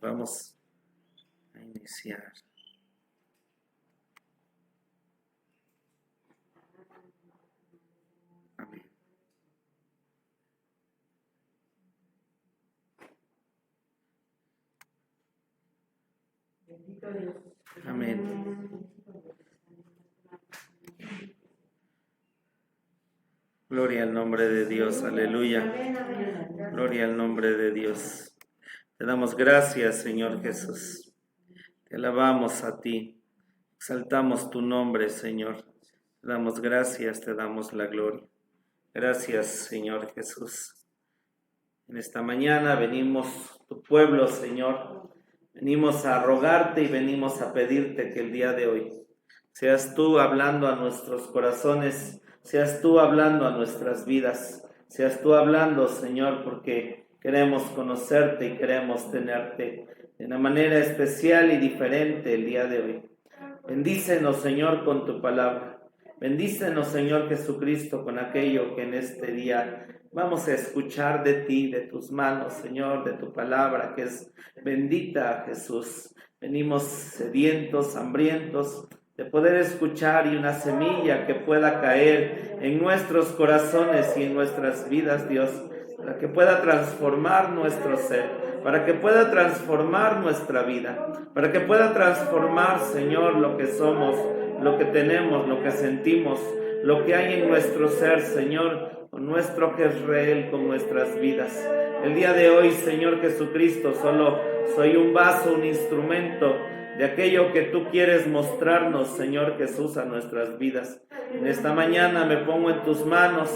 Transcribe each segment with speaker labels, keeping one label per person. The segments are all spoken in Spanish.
Speaker 1: Vamos a iniciar. Amén. Amén. Gloria al nombre de Dios, aleluya. Gloria al nombre de Dios. Te damos gracias, Señor Jesús. Te alabamos a ti. Exaltamos tu nombre, Señor. Te damos gracias, te damos la gloria. Gracias, Señor Jesús. En esta mañana venimos, tu pueblo, Señor. Venimos a rogarte y venimos a pedirte que el día de hoy seas tú hablando a nuestros corazones, seas tú hablando a nuestras vidas, seas tú hablando, Señor, porque queremos conocerte y queremos tenerte de una manera especial y diferente el día de hoy. Bendícenos, Señor, con tu palabra. Bendícenos, Señor Jesucristo, con aquello que en este día vamos a escuchar de ti, de tus manos, Señor, de tu palabra, que es bendita, Jesús. Venimos sedientos, hambrientos, de poder escuchar y una semilla que pueda caer en nuestros corazones y en nuestras vidas, Dios, para que pueda transformar nuestro ser, para que pueda transformar nuestra vida, para que pueda transformar, Señor, lo que somos, lo que tenemos, lo que sentimos, lo que hay en nuestro ser, Señor, con nuestro Jezreel, con nuestras vidas. El día de hoy, Señor Jesucristo, solo soy un vaso, un instrumento de aquello que tú quieres mostrarnos, Señor Jesús, a nuestras vidas. En esta mañana me pongo en tus manos,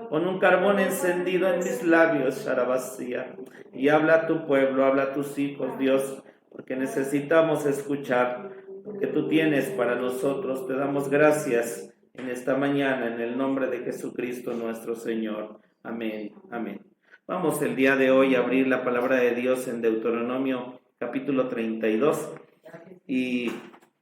Speaker 1: con un carbón encendido en mis labios, Sharabasía, y habla a tu pueblo, habla a tus hijos, Dios, porque necesitamos escuchar lo que tú tienes para nosotros. Te damos gracias en esta mañana, en el nombre de Jesucristo nuestro Señor. Amén, amén. Vamos el día de hoy a abrir la palabra de Dios en Deuteronomio capítulo 32, y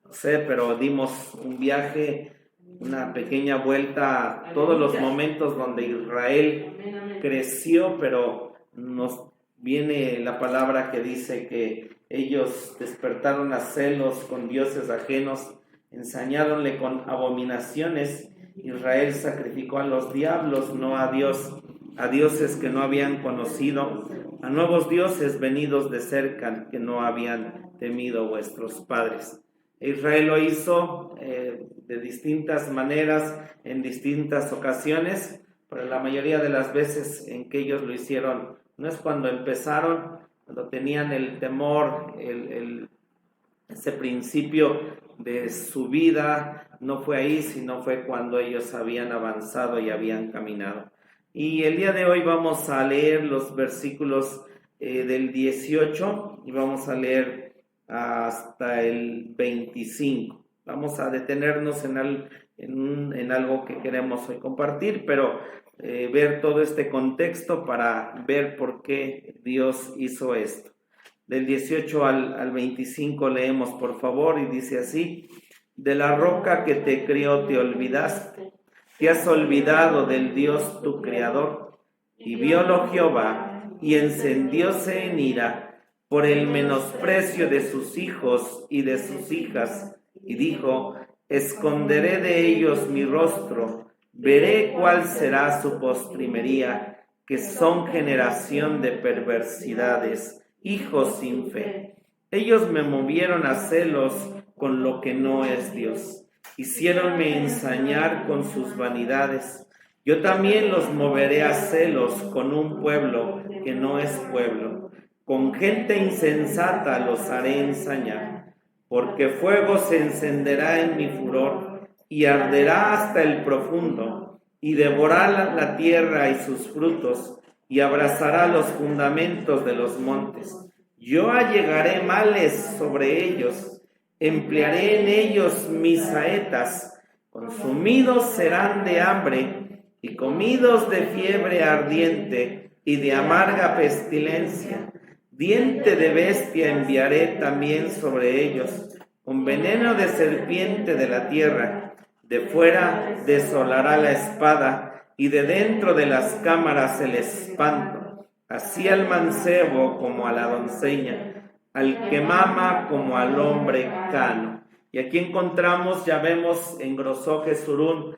Speaker 1: no sé, pero dimos un viaje, una pequeña vuelta a todos los momentos donde Israel creció, pero nos viene la palabra que dice que ellos despertaron a celos con dioses ajenos, ensañáronle con abominaciones. Israel sacrificó a los diablos, no a Dios, a dioses que no habían conocido, a nuevos dioses venidos de cerca que no habían temido vuestros padres. Israel lo hizo de distintas maneras, en distintas ocasiones, pero la mayoría de las veces en que ellos lo hicieron no es cuando empezaron, cuando tenían el temor, ese principio de su vida, no fue ahí, sino fue cuando ellos habían avanzado y habían caminado. Y el día de hoy vamos a leer los versículos del 18 y vamos a leer hasta el 25. Vamos a detenernos en algo que queremos hoy compartir, pero ver todo este contexto para ver por qué Dios hizo esto. Del 18 al 25 leemos, por favor, y dice así: de la roca que te crió te olvidaste, te has olvidado del Dios tu creador, y viólo Jehová, y encendióse en ira por el menosprecio de sus hijos y de sus hijas, y dijo: esconderé de ellos mi rostro, veré cuál será su postrimería, que son generación de perversidades, hijos sin fe. Ellos me movieron a celos con lo que no es Dios, hiciéronme ensañar con sus vanidades. Yo también los moveré a celos con un pueblo que no es pueblo. Con gente insensata los haré ensañar, porque fuego se encenderá en mi furor y arderá hasta el profundo, y devorará la tierra y sus frutos, y abrazará los fundamentos de los montes. Yo allegaré males sobre ellos, emplearé en ellos mis saetas, consumidos serán de hambre y comidos de fiebre ardiente y de amarga pestilencia. Diente de bestia enviaré también sobre ellos, con veneno de serpiente de la tierra. De fuera desolará la espada, y de dentro de las cámaras el espanto, así al mancebo como a la doncella. al que mama como al hombre cano. Y aquí encontramos, ya vemos en Grosó Jesurún,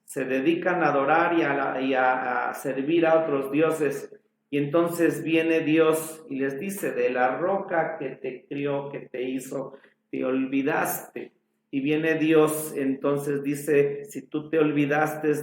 Speaker 1: se dedican a adorar y a servir a otros dioses. Y entonces viene Dios y les dice, de la roca que te crió, que te hizo, te olvidaste. Y viene Dios, entonces dice, si tú te olvidaste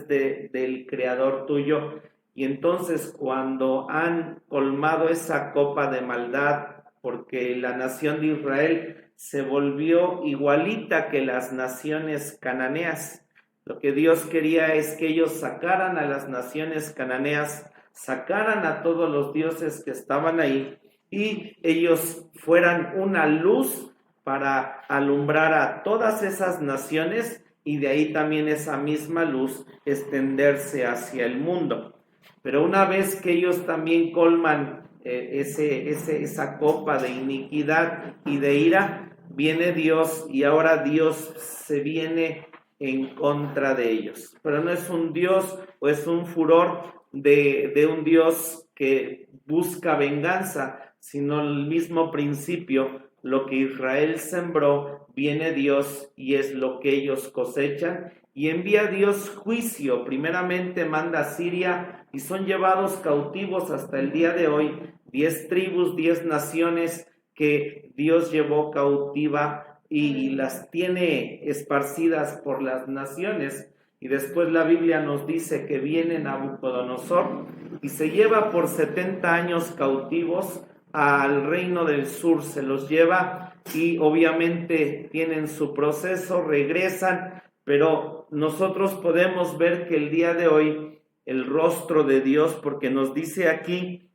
Speaker 1: del Creador tuyo, y entonces cuando han colmado esa copa de maldad, porque la nación de Israel se volvió igualita que las naciones cananeas, lo que Dios quería es que ellos sacaran a las naciones cananeas, sacaran a todos los dioses que estaban ahí y ellos fueran una luz para alumbrar a todas esas naciones y de ahí también esa misma luz extenderse hacia el mundo. Pero una vez que ellos también colman esa copa de iniquidad y de ira, viene Dios y ahora Dios se viene en contra de ellos. Pero no es un Dios o es un furor de un Dios que busca venganza, sino el mismo principio, lo que Israel sembró, viene Dios y es lo que ellos cosechan, y envía Dios juicio. Primeramente manda a Siria y son llevados cautivos hasta el día de hoy, 10 tribus, 10 naciones que Dios llevó cautiva y las tiene esparcidas por las naciones. Y después la Biblia nos dice que viene Nabucodonosor y se lleva por 70 años cautivos al reino del sur, se los lleva y obviamente tienen su proceso, regresan, pero nosotros podemos ver que el día de hoy el rostro de Dios, porque nos dice aquí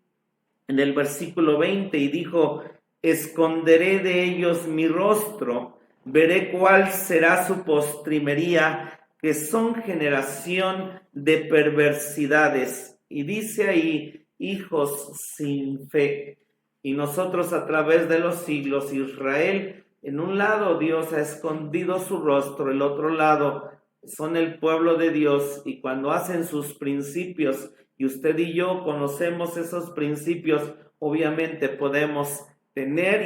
Speaker 1: en el versículo 20, y dijo, esconderé de ellos mi rostro, veré cuál será su postrimería, que son generación de perversidades. Y dice ahí, hijos sin fe. Y nosotros a través de los siglos, Israel, en un lado Dios ha escondido su rostro, el otro lado son el pueblo de Dios, y cuando hacen sus principios, y usted y yo conocemos esos principios, obviamente podemos tener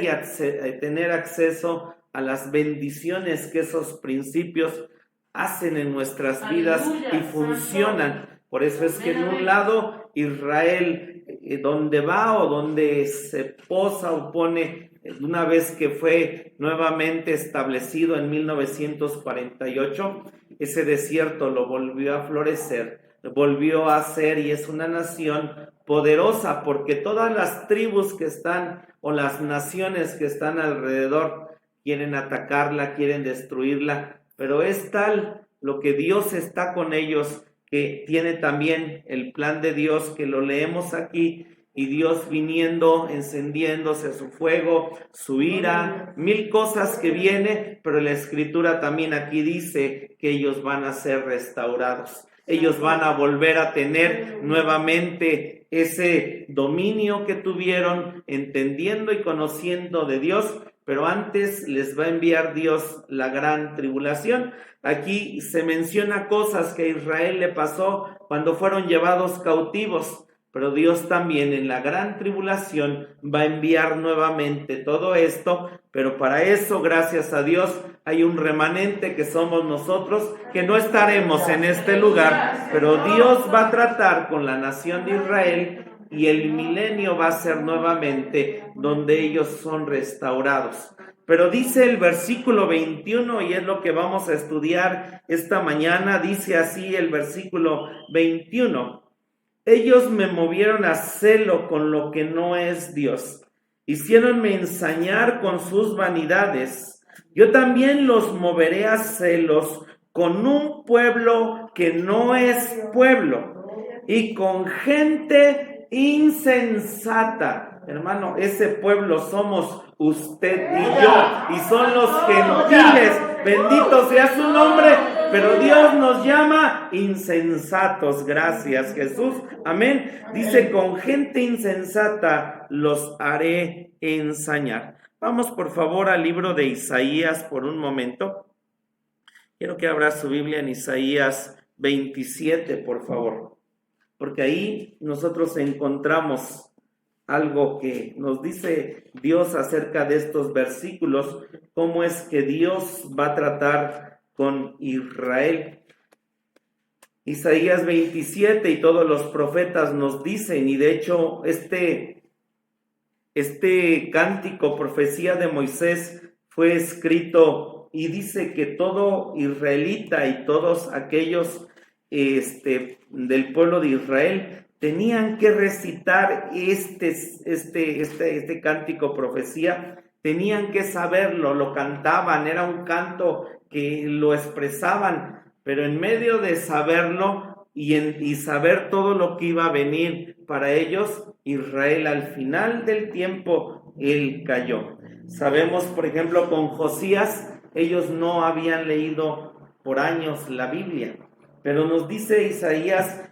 Speaker 1: tener acceso a las bendiciones que esos principios hacen en nuestras vidas y funcionan. Por eso es que en un lado Israel, donde va o donde se posa o pone, una vez que fue nuevamente establecido en 1948, ese desierto lo volvió a florecer, volvió a ser, y es una nación poderosa porque todas las tribus que están o las naciones que están alrededor quieren atacarla, quieren destruirla, pero es tal lo que Dios está con ellos, que tiene también el plan de Dios, que lo leemos aquí, y Dios viniendo, encendiéndose su fuego, su ira, mil cosas que viene, pero la Escritura también aquí dice que ellos van a ser restaurados. Ellos van a volver a tener nuevamente ese dominio que tuvieron, entendiendo y conociendo de Dios, pero antes les va a enviar Dios la gran tribulación. Aquí se menciona cosas que a Israel le pasó cuando fueron llevados cautivos, pero Dios también en la gran tribulación va a enviar nuevamente todo esto, pero para eso, gracias a Dios, hay un remanente que somos nosotros, que no estaremos en este lugar, pero Dios va a tratar con la nación de Israel y el milenio va a ser nuevamente donde ellos son restaurados. Pero dice el versículo 21, y es lo que vamos a estudiar esta mañana, dice así el versículo 21. Ellos me movieron a celo con lo que no es Dios. Hiciéronme ensañar con sus vanidades. Yo también los moveré a celos con un pueblo que no es pueblo y con gente insensata. Hermano, ese pueblo somos usted y yo, y son los gentiles. Bendito sea su nombre. Pero Dios nos llama insensatos. Gracias, Jesús. Amén. Dice, con gente insensata los haré ensañar. Vamos por favor al libro de Isaías por un momento. Quiero que abra su Biblia en Isaías 27, por favor. Porque ahí nosotros encontramos algo que nos dice Dios acerca de estos versículos, cómo es que Dios va a tratar con Israel. Isaías 27 y todos los profetas nos dicen, y de hecho este cántico, profecía de Moisés, fue escrito y dice que todo israelita y todos aquellos del pueblo de Israel tenían que recitar este cántico, profecía, tenían que saberlo, lo cantaban, era un canto que lo expresaban, pero en medio de saberlo y saber todo lo que iba a venir para ellos, Israel al final del tiempo, él cayó. Sabemos, por ejemplo, con Josías, ellos no habían leído por años la Biblia, pero nos dice Isaías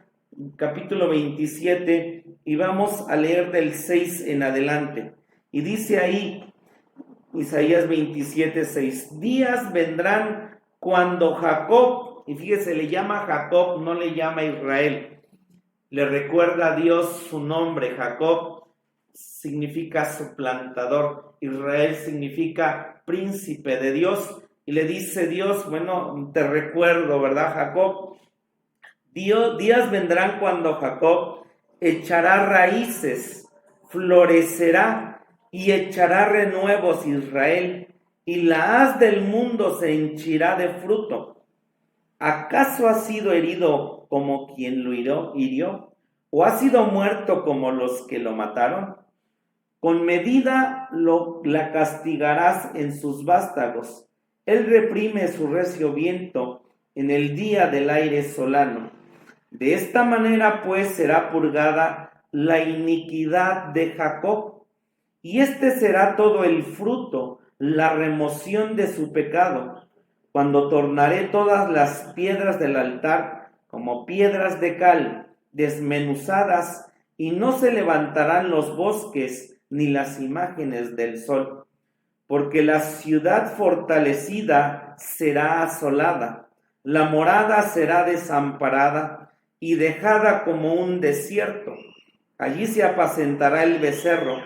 Speaker 1: capítulo 27 y vamos a leer del 6 en adelante. Y dice ahí, Isaías 27, 6, días vendrán cuando Jacob, y fíjese, le llama Jacob, no le llama Israel, le recuerda a Dios su nombre. Jacob significa suplantador, Israel significa príncipe de Dios, y le dice Dios, bueno, te recuerdo, ¿verdad, Jacob? Días vendrán cuando Jacob echará raíces, florecerá y echará renuevos Israel, y la haz del mundo se henchirá de fruto. ¿Acaso ha sido herido como quien lo hirió? ¿O ha sido muerto como los que lo mataron? Con medida la castigarás en sus vástagos. Él reprime su recio viento en el día del aire solano. De esta manera, pues, será purgada la iniquidad de Jacob, y este será todo el fruto, la remoción de su pecado, cuando tornaré todas las piedras del altar como piedras de cal, desmenuzadas, y no se levantarán los bosques ni las imágenes del sol, porque la ciudad fortalecida será asolada, la morada será desamparada y dejada como un desierto. Allí se apacentará el becerro,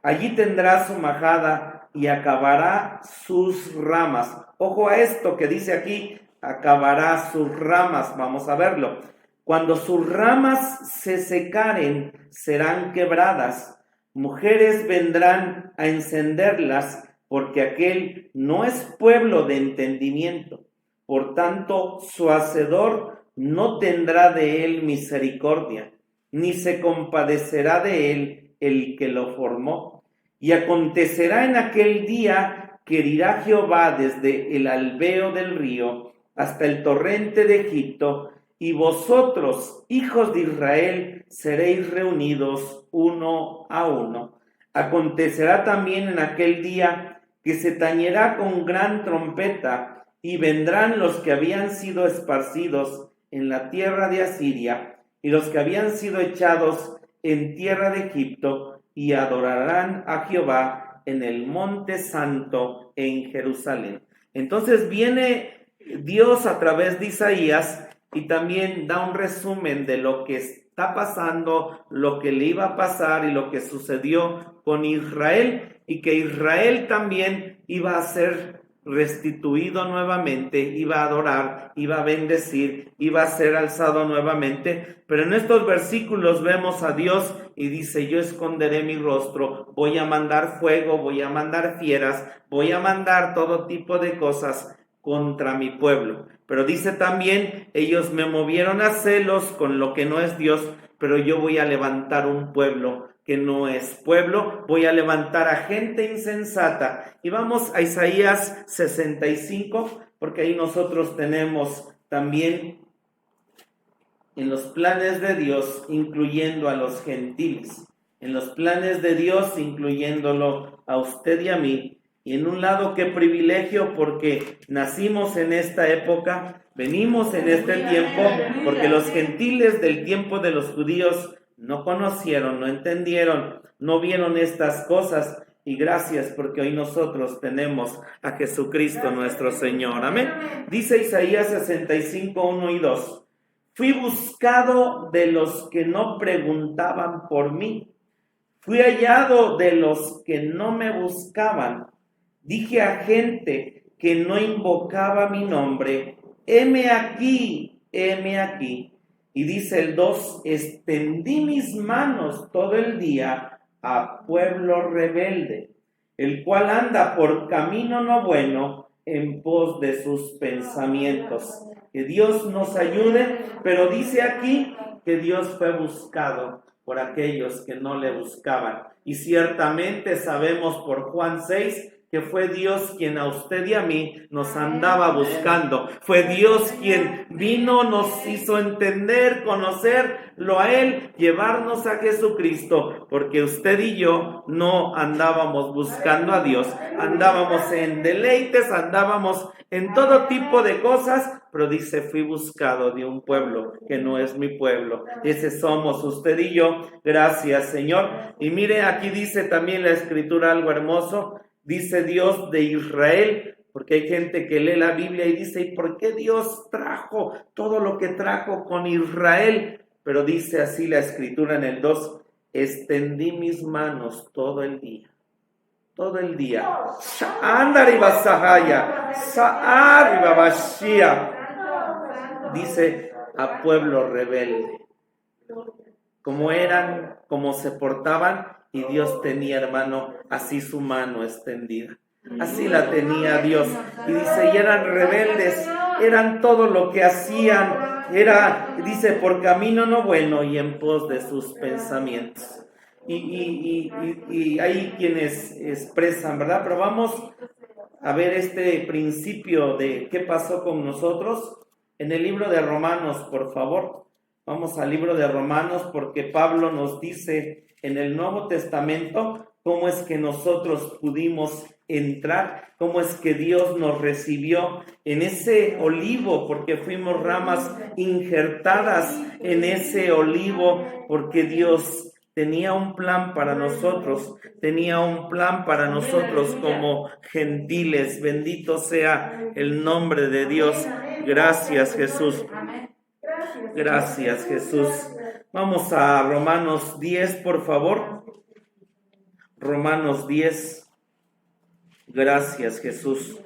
Speaker 1: allí tendrá su majada y acabará sus ramas. Ojo a esto que dice aquí, acabará sus ramas, vamos a verlo. Cuando sus ramas se secaren, serán quebradas. Mujeres vendrán a encenderlas, porque aquel no es pueblo de entendimiento. Por tanto, su hacedor no tendrá de él misericordia, ni se compadecerá de él el que lo formó. Y acontecerá en aquel día que herirá Jehová desde el albeo del río hasta el torrente de Egipto, y vosotros, hijos de Israel, seréis reunidos uno a uno. Acontecerá también en aquel día que se tañerá con gran trompeta, y vendrán los que habían sido esparcidos en la tierra de Asiria, y los que habían sido echados en tierra de Egipto, y adorarán a Jehová en el monte santo en Jerusalén. Entonces viene Dios a través de Isaías y también da un resumen de lo que está pasando, lo que le iba a pasar y lo que sucedió con Israel, y que Israel también iba a ser restituido nuevamente, iba a adorar, iba a bendecir, iba a ser alzado nuevamente. Pero en estos versículos vemos a Dios y dice, yo esconderé mi rostro, voy a mandar fuego, voy a mandar fieras, voy a mandar todo tipo de cosas contra mi pueblo. Pero dice también, ellos me movieron a celos con lo que no es Dios, pero yo voy a levantar un pueblo que no es pueblo, voy a levantar a gente insensata. Y vamos a Isaías 65, porque ahí nosotros tenemos también en los planes de Dios, incluyendo a los gentiles, en los planes de Dios, incluyéndolo a usted y a mí. Y en un lado, qué privilegio, porque nacimos en esta época, venimos en este tiempo, porque los gentiles del tiempo de los judíos no conocieron, no entendieron, no vieron estas cosas. Y gracias porque hoy nosotros tenemos a Jesucristo nuestro Señor. Amén. Dice Isaías 65, 1 y 2. Fui buscado de los que no preguntaban por mí. Fui hallado de los que no me buscaban. Dije a gente que no invocaba mi nombre, heme aquí, heme aquí. Y dice el 2, extendí mis manos todo el día a pueblo rebelde, el cual anda por camino no bueno en pos de sus pensamientos. Que Dios nos ayude, pero dice aquí que Dios fue buscado por aquellos que no le buscaban. Y ciertamente sabemos por Juan 6 que fue Dios quien a usted y a mí nos andaba buscando. Fue Dios quien vino, nos hizo entender, conocerlo a Él, llevarnos a Jesucristo, porque usted y yo no andábamos buscando a Dios, andábamos en deleites, andábamos en todo tipo de cosas, pero dice, fui buscado de un pueblo que no es mi pueblo. Ese somos usted y yo. Gracias, Señor. Y mire, aquí dice también la Escritura algo hermoso. Dice Dios de Israel, porque hay gente que lee la Biblia y dice, ¿y por qué Dios trajo todo lo que trajo con Israel? Pero dice así la Escritura en el 2, extendí mis manos todo el día. Todo el día. Dice a pueblo rebelde. Como eran, como se portaban, y Dios tenía, hermano, así su mano extendida. Así la tenía Dios. Y dice, y eran rebeldes, eran todo lo que hacían, dice, por camino no bueno y en pos de sus pensamientos. Y hay quienes expresan, ¿verdad? Pero vamos a ver este principio de qué pasó con nosotros en el libro de Romanos, por favor. Vamos al libro de Romanos porque Pablo nos dice en el Nuevo Testamento cómo es que nosotros pudimos entrar, cómo es que Dios nos recibió en ese olivo, porque fuimos ramas injertadas en ese olivo, porque Dios tenía un plan para nosotros, como gentiles. Bendito sea el nombre de Dios. Gracias, Jesús. Gracias, Jesús. Vamos a Romanos 10, por favor. Romanos 10. Gracias, Jesús.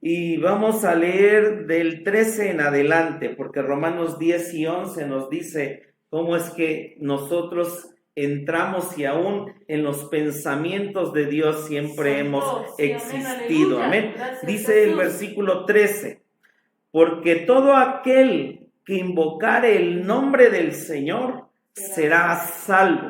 Speaker 1: Y vamos a leer del 13 en adelante, porque Romanos 10 y 11 nos dice cómo es que nosotros entramos y aún en los pensamientos de Dios siempre hemos existido. Amén. Dice el versículo 13, porque todo aquel que invocare el nombre del Señor será salvo.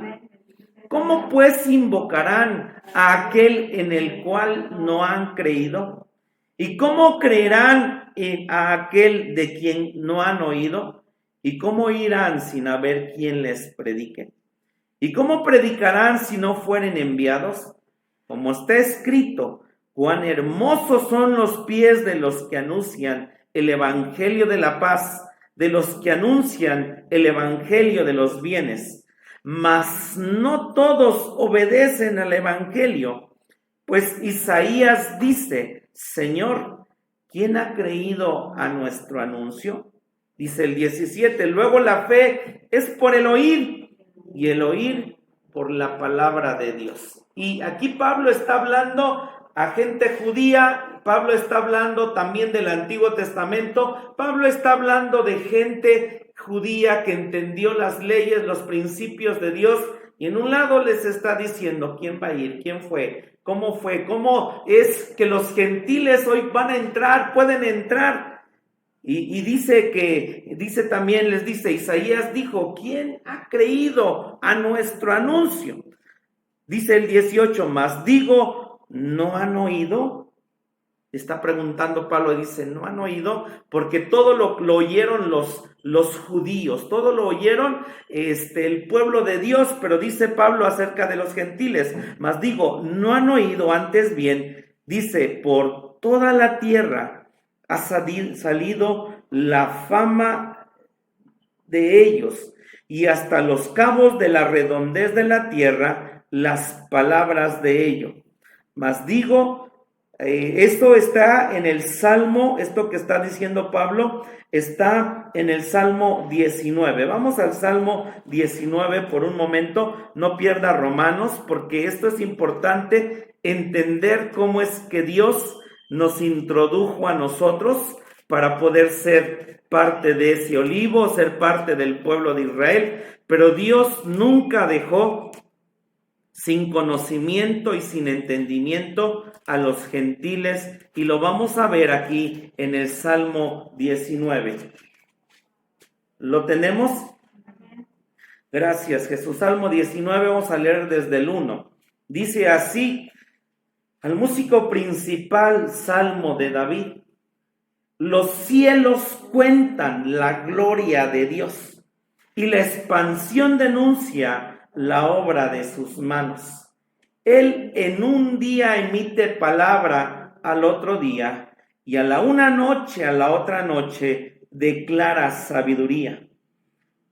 Speaker 1: ¿Cómo pues invocarán a aquel en el cual no han creído? ¿Y cómo creerán a aquel de quien no han oído? ¿Y cómo irán sin haber quien les predique? ¿Y cómo predicarán si no fueren enviados? Como está escrito, cuán hermosos son los pies de los que anuncian el evangelio de la paz, de los que anuncian el evangelio de los bienes. Mas no todos obedecen al evangelio, pues Isaías dice, Señor, ¿quién ha creído a nuestro anuncio? Dice el 17, luego la fe es por el oír, y el oír por la palabra de Dios. Y aquí Pablo está hablando a gente judía, Pablo está hablando también del Antiguo Testamento, Pablo está hablando de gente judía que entendió las leyes, los principios de Dios, y en un lado les está diciendo quién va a ir, quién fue, cómo es que los gentiles hoy van a entrar, pueden entrar. Y dice también, les dice, Isaías dijo, ¿quién ha creído a nuestro anuncio? Dice el 18, más digo, ¿no han oído? Está preguntando Pablo, dice, ¿no han oído? Porque todo lo oyeron los judíos, todo lo oyeron el pueblo de Dios, pero dice Pablo acerca de los gentiles, más digo, ¿no han oído? Antes bien, dice, por toda la tierra ha salido la fama de ellos, y hasta los cabos de la redondez de la tierra las palabras de ellos. Mas digo, Esto está en el Salmo, esto que está diciendo Pablo, está en el Salmo 19. Vamos al Salmo 19 por un momento, no pierda Romanos, porque esto es importante entender cómo es que Dios nos introdujo a nosotros para poder ser parte de ese olivo, ser parte del pueblo de Israel, pero Dios nunca dejó sin conocimiento y sin entendimiento a los gentiles, y lo vamos a ver aquí en el Salmo 19. ¿Lo tenemos? Gracias, Jesús. Salmo 19, vamos a leer desde el 1. Dice así, al músico principal, Salmo de David: los cielos cuentan la gloria de Dios, y la expansión denuncia la obra de sus manos. Él en un día emite palabra al otro día, y a la una noche a la otra noche declara sabiduría.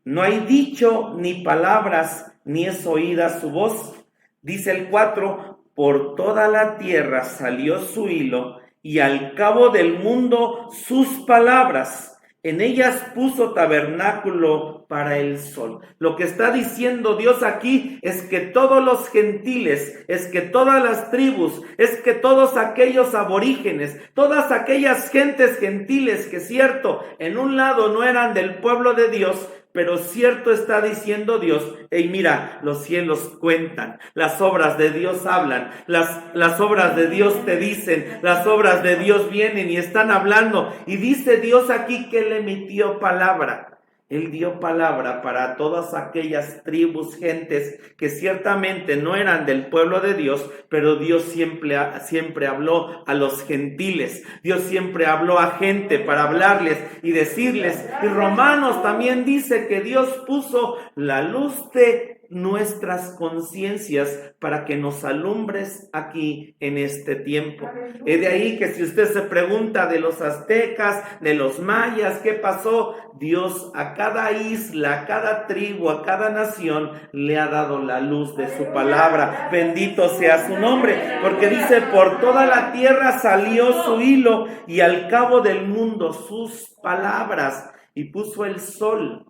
Speaker 1: No hay dicho ni palabras, ni es oída su voz. Dice el 4, por toda la tierra salió su hilo, y al cabo del mundo sus palabras. En ellas puso tabernáculo para el sol. Lo que está diciendo Dios aquí es que todos los gentiles, es que todas las tribus, es que todos aquellos aborígenes, todas aquellas gentes gentiles que cierto, en un lado no eran del pueblo de Dios, pero cierto está diciendo Dios, hey, mira, los cielos cuentan, las obras de Dios hablan, las obras de Dios te dicen, las obras de Dios vienen y están hablando. Y dice Dios aquí que Él emitió palabra. Él dio palabra para todas aquellas tribus, gentes que ciertamente no eran del pueblo de Dios, pero Dios siempre habló a los gentiles. Dios siempre habló a gente para hablarles y decirles. Y Romanos también dice que Dios puso la luz de nuestras conciencias para que nos alumbres aquí en este tiempo. Es de ahí que si usted se pregunta de los aztecas, de los mayas, ¿qué pasó? Dios a cada isla, a cada tribu, a cada nación le ha dado la luz de su palabra. Bendito sea su nombre, porque dice, por toda la tierra salió su hilo, y al cabo del mundo sus palabras, y puso el sol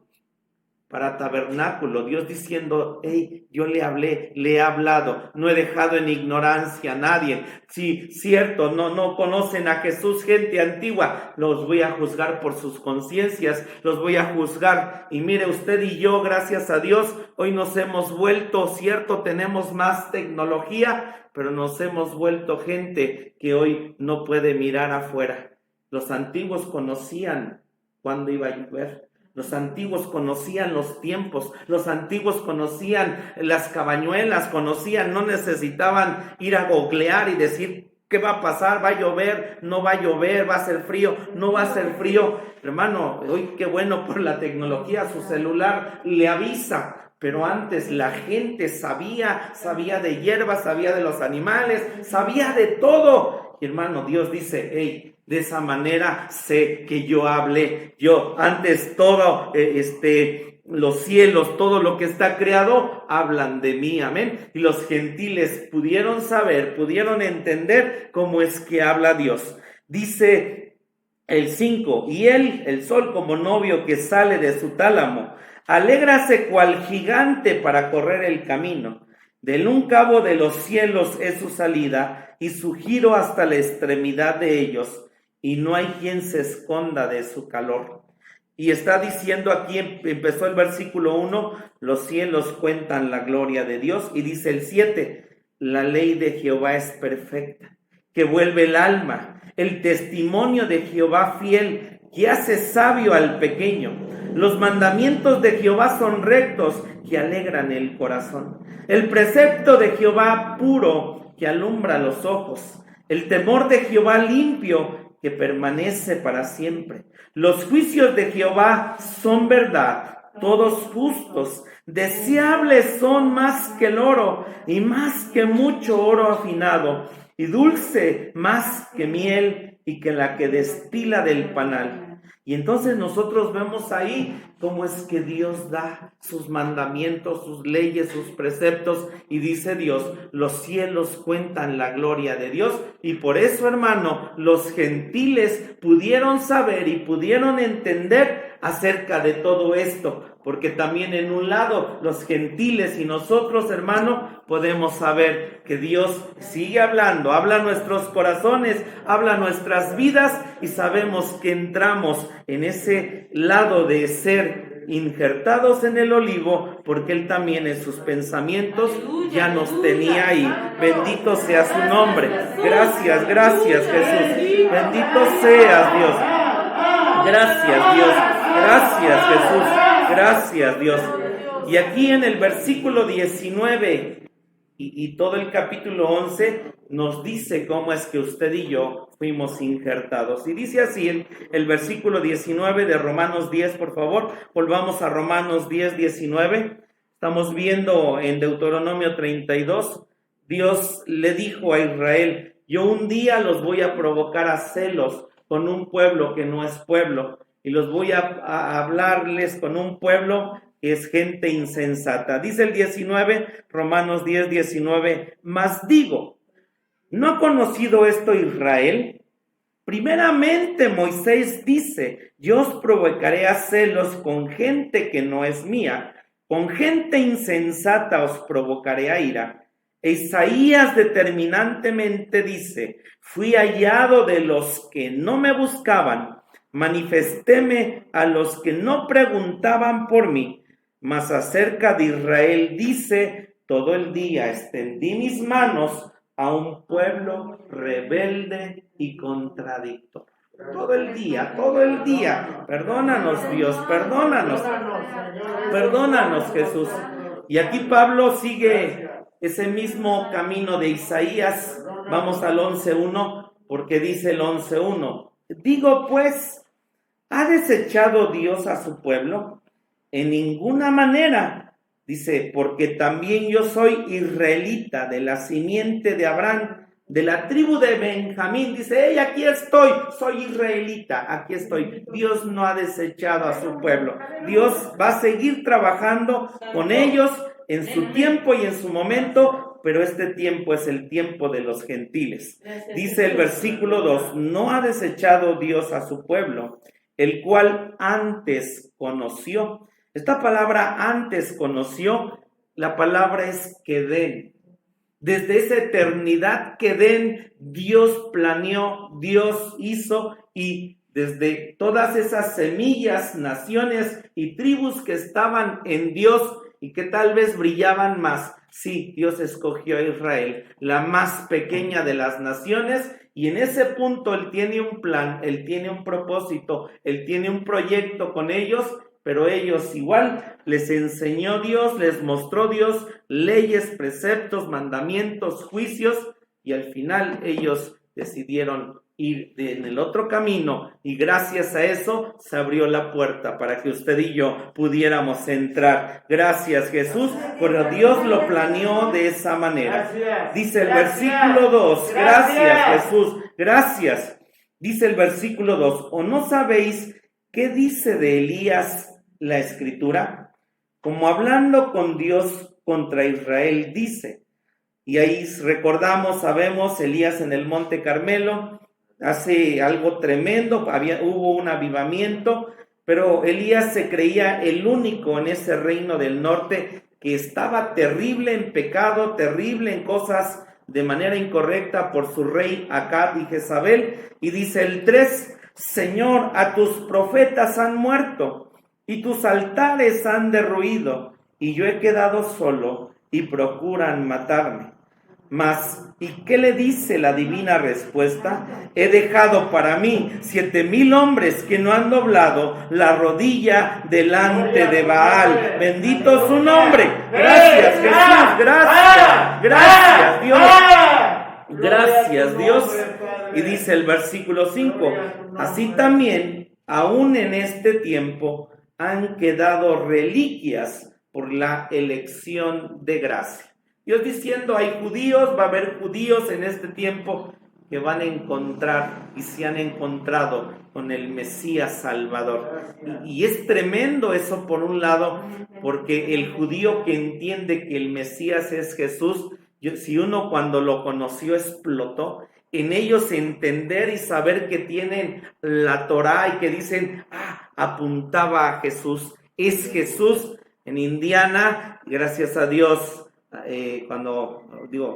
Speaker 1: para tabernáculo. Dios diciendo, hey, yo le hablé, le he hablado, no he dejado en ignorancia a nadie. Sí, cierto, no conocen a Jesús, gente antigua, los voy a juzgar por sus conciencias, los voy a juzgar. Y mire, usted y yo, gracias a Dios, hoy nos hemos vuelto, cierto, tenemos más tecnología, pero nos hemos vuelto gente que hoy no puede mirar afuera. Los antiguos conocían cuándo iba a llover. Los antiguos conocían los tiempos, los antiguos conocían las cabañuelas, no necesitaban ir a googlear y decir, ¿qué va a pasar? ¿Va a llover? ¿No va a llover? ¿Va a ser frío? ¿No va a ser frío? Hermano, hoy qué bueno por la tecnología, su celular le avisa. Pero antes la gente sabía de hierbas, sabía de los animales, sabía de todo. Y hermano, Dios dice, hey, de esa manera sé que yo hablé. Yo antes todo, los cielos, todo lo que está creado, hablan de mí, amén. Y los gentiles pudieron saber, pudieron entender cómo es que habla Dios. Dice el 5, y él, el sol, como novio que sale de su tálamo, alégrase cual gigante para correr el camino. Del un cabo de los cielos es su salida, y su giro hasta la extremidad de ellos, y no hay quien se esconda de su calor. Y está diciendo aquí, empezó el versículo 1, los cielos cuentan la gloria de Dios, y dice el 7, la ley de Jehová es perfecta, que vuelve el alma, el testimonio de Jehová fiel, que hace sabio al pequeño. Los mandamientos de Jehová son rectos, que alegran el corazón. El precepto de Jehová puro, que alumbra los ojos. El temor de Jehová limpio, que permanece para siempre. Los juicios de Jehová son verdad, todos justos. Deseables son más que el oro, y más que mucho oro afinado. y dulce más que miel y que la que destila del panal. Y entonces nosotros vemos ahí cómo es que Dios da sus mandamientos, sus leyes, sus preceptos, y dice Dios, los cielos cuentan la gloria de Dios, y por eso, hermano, los gentiles pudieron saber y pudieron entender acerca de todo esto, porque también en un lado los gentiles y nosotros, hermano, podemos saber que Dios sigue hablando, habla a nuestros corazones, habla a nuestras vidas, y sabemos que entramos en ese lado de ser injertados en el olivo, porque Él también en sus pensamientos ya nos tenía ahí. Bendito sea su nombre. Gracias, gracias, Jesús. Bendito seas, Dios. Gracias, Dios. Gracias, Jesús. Gracias, Dios. Y aquí en el versículo 19 y todo el capítulo 11 nos dice cómo es que usted y yo fuimos injertados. Y dice así el versículo 19 de Romanos 10, por favor. Volvamos a Romanos 10, 19. Estamos viendo en Deuteronomio 32. Dios le dijo a Israel, yo un día los voy a provocar a celos con un pueblo que no es pueblo, y los voy a hablarles con un pueblo que es gente insensata. Dice el 19, Romanos 10, 19, mas digo, ¿no ha conocido esto Israel? Primeramente Moisés dice, yo os provocaré a celos con gente que no es mía, con gente insensata os provocaré a ira. E Isaías determinantemente dice, fui hallado de los que no me buscaban, manifestéme a los que no preguntaban por mí. Mas acerca de Israel dice, todo el día extendí mis manos a un pueblo rebelde y contradictor. Todo el día, todo el día. Perdónanos, Dios, perdónanos. Perdónanos, Jesús. Y aquí Pablo sigue ese mismo camino de Isaías. Vamos al 11.1, porque dice el 11.1. Digo pues, ¿ha desechado Dios a su pueblo? En ninguna manera. Dice, porque también yo soy israelita, de la simiente de Abraham, de la tribu de Benjamín. Dice, hey, aquí estoy, soy israelita, aquí estoy. Dios no ha desechado a su pueblo. Dios va a seguir trabajando con ellos en su tiempo y en su momento, pero este tiempo es el tiempo de los gentiles. Dice el versículo 2, no ha desechado Dios a su pueblo, el cual antes conoció. Esta palabra antes conoció, la palabra es quedén. Desde esa eternidad quedén, Dios planeó, Dios hizo, y desde todas esas semillas, naciones y tribus que estaban en Dios y que tal vez brillaban más, sí, Dios escogió a Israel, la más pequeña de las naciones, y en ese punto Él tiene un plan, Él tiene un propósito, Él tiene un proyecto con ellos, pero ellos igual les enseñó Dios, les mostró Dios leyes, preceptos, mandamientos, juicios, y al final ellos decidieron ir en el otro camino, y gracias a eso se abrió la puerta para que usted y yo pudiéramos entrar. Gracias, Jesús, pero Dios lo planeó de esa manera. Dice el versículo 2, gracias, Jesús, gracias. Dice el versículo 2, ¿o no sabéis qué dice de Elías la Escritura? Como hablando con Dios contra Israel dice, y ahí recordamos, sabemos, Elías en el Monte Carmelo hace algo tremendo, hubo un avivamiento, pero Elías se creía el único en ese reino del norte que estaba terrible en pecado, terrible en cosas de manera incorrecta por su rey Acab y Jezabel, y dice el 3, Señor, a tus profetas han muerto, y tus altares han derruido, y yo he quedado solo, y procuran matarme. Mas, ¿y qué le dice la divina respuesta? He dejado para mí 7,000 hombres que no han doblado la rodilla delante de Baal. Bendito su nombre. Gracias, Jesús. Gracias. Gracias, Dios. Gracias, Dios. Y dice el versículo 5, así también, aún en este tiempo, han quedado reliquias por la elección de gracia. Dios diciendo, hay judíos, va a haber judíos en este tiempo que van a encontrar y se han encontrado con el Mesías Salvador. Y es tremendo eso por un lado, porque el judío que entiende que el Mesías es Jesús, si uno cuando lo conoció explotó, en ellos entender y saber que tienen la Torá y que dicen, apuntaba a Jesús, es Jesús. En Indiana, gracias a Dios, cuando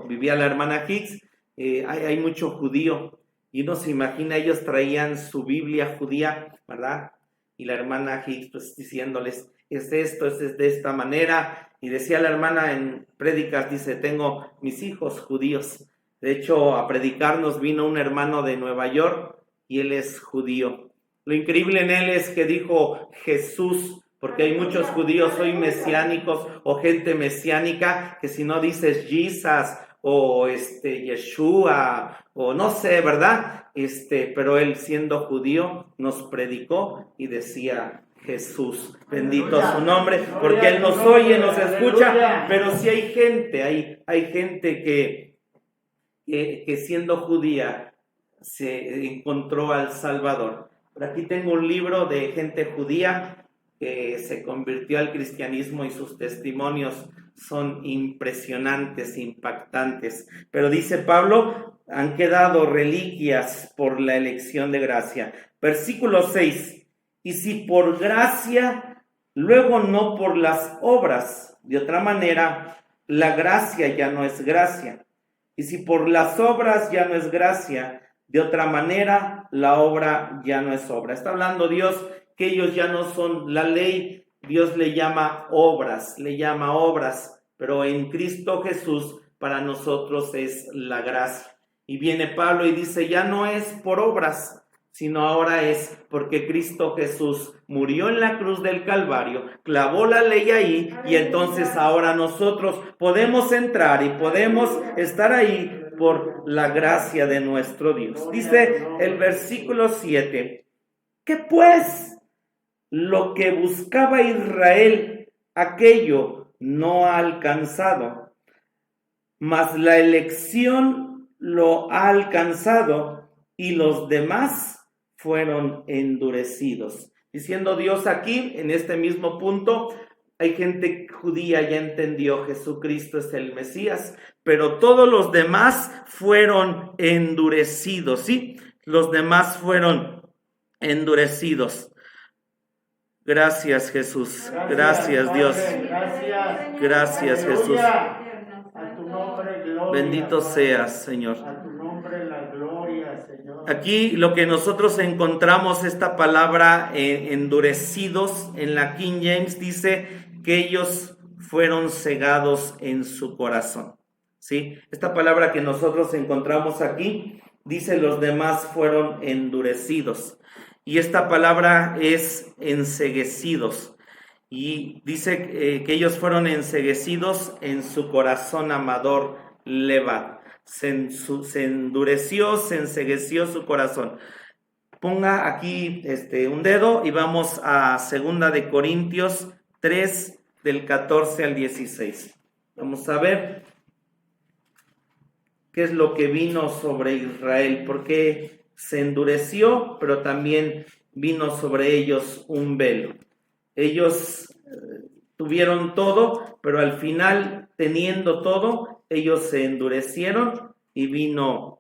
Speaker 1: vivía la hermana Hicks, hay mucho judío, y uno se imagina, ellos traían su Biblia judía, ¿verdad? Y la hermana Hicks, pues diciéndoles, es esto, es de esta manera, y decía la hermana en prédicas, dice, tengo mis hijos judíos. De hecho, a predicarnos vino un hermano de Nueva York, y él es judío. Lo increíble en él es que dijo Jesús, porque hay muchos judíos hoy mesiánicos o gente mesiánica que si no dices Jesus o Yeshua o no sé, ¿verdad? Pero él siendo judío nos predicó y decía Jesús, bendito su nombre, porque él nos oye, nos escucha, pero sí hay gente que siendo judía se encontró al Salvador. Por aquí tengo un libro de gente judía que se convirtió al cristianismo y sus testimonios son impresionantes, impactantes. Pero dice Pablo, han quedado reliquias por la elección de gracia. Versículo 6, y si por gracia, luego no por las obras. De otra manera, la gracia ya no es gracia. Y si por las obras ya no es gracia, de otra manera, la obra ya no es obra. Está hablando Dios que ellos ya no son la ley, Dios le llama obras, pero en Cristo Jesús para nosotros es la gracia. Y viene Pablo y dice, ya no es por obras, sino ahora es porque Cristo Jesús murió en la cruz del Calvario, clavó la ley ahí, y entonces ahora nosotros podemos entrar y podemos estar ahí por la gracia de nuestro Dios. Dice el versículo 7, ¿qué pues? Lo que buscaba Israel, aquello no ha alcanzado, mas la elección lo ha alcanzado y los demás fueron endurecidos. Diciendo Dios aquí, en este mismo punto, hay gente judía, ya entendió, Jesucristo es el Mesías, pero todos los demás fueron endurecidos, ¿sí? Los demás fueron endurecidos. Gracias Jesús, gracias Dios, gracias Jesús.
Speaker 2: A tu nombre, gloria,
Speaker 1: bendito seas, Señor.
Speaker 2: A tu nombre la gloria, Señor.
Speaker 1: Aquí lo que nosotros encontramos, esta palabra endurecidos, en la King James dice que ellos fueron cegados en su corazón, ¿sí? Esta palabra que nosotros encontramos aquí dice los demás fueron endurecidos. Y esta palabra es enceguecidos. Y dice que ellos fueron enceguecidos en su corazón amador Levad. Se endureció, se encegueció su corazón. Ponga aquí un dedo y vamos a 2 de Corintios 3, del 14 al 16. Vamos a ver qué es lo que vino sobre Israel, porque se endureció, pero también vino sobre ellos un velo. Ellos tuvieron todo, pero al final, teniendo todo, ellos se endurecieron y vino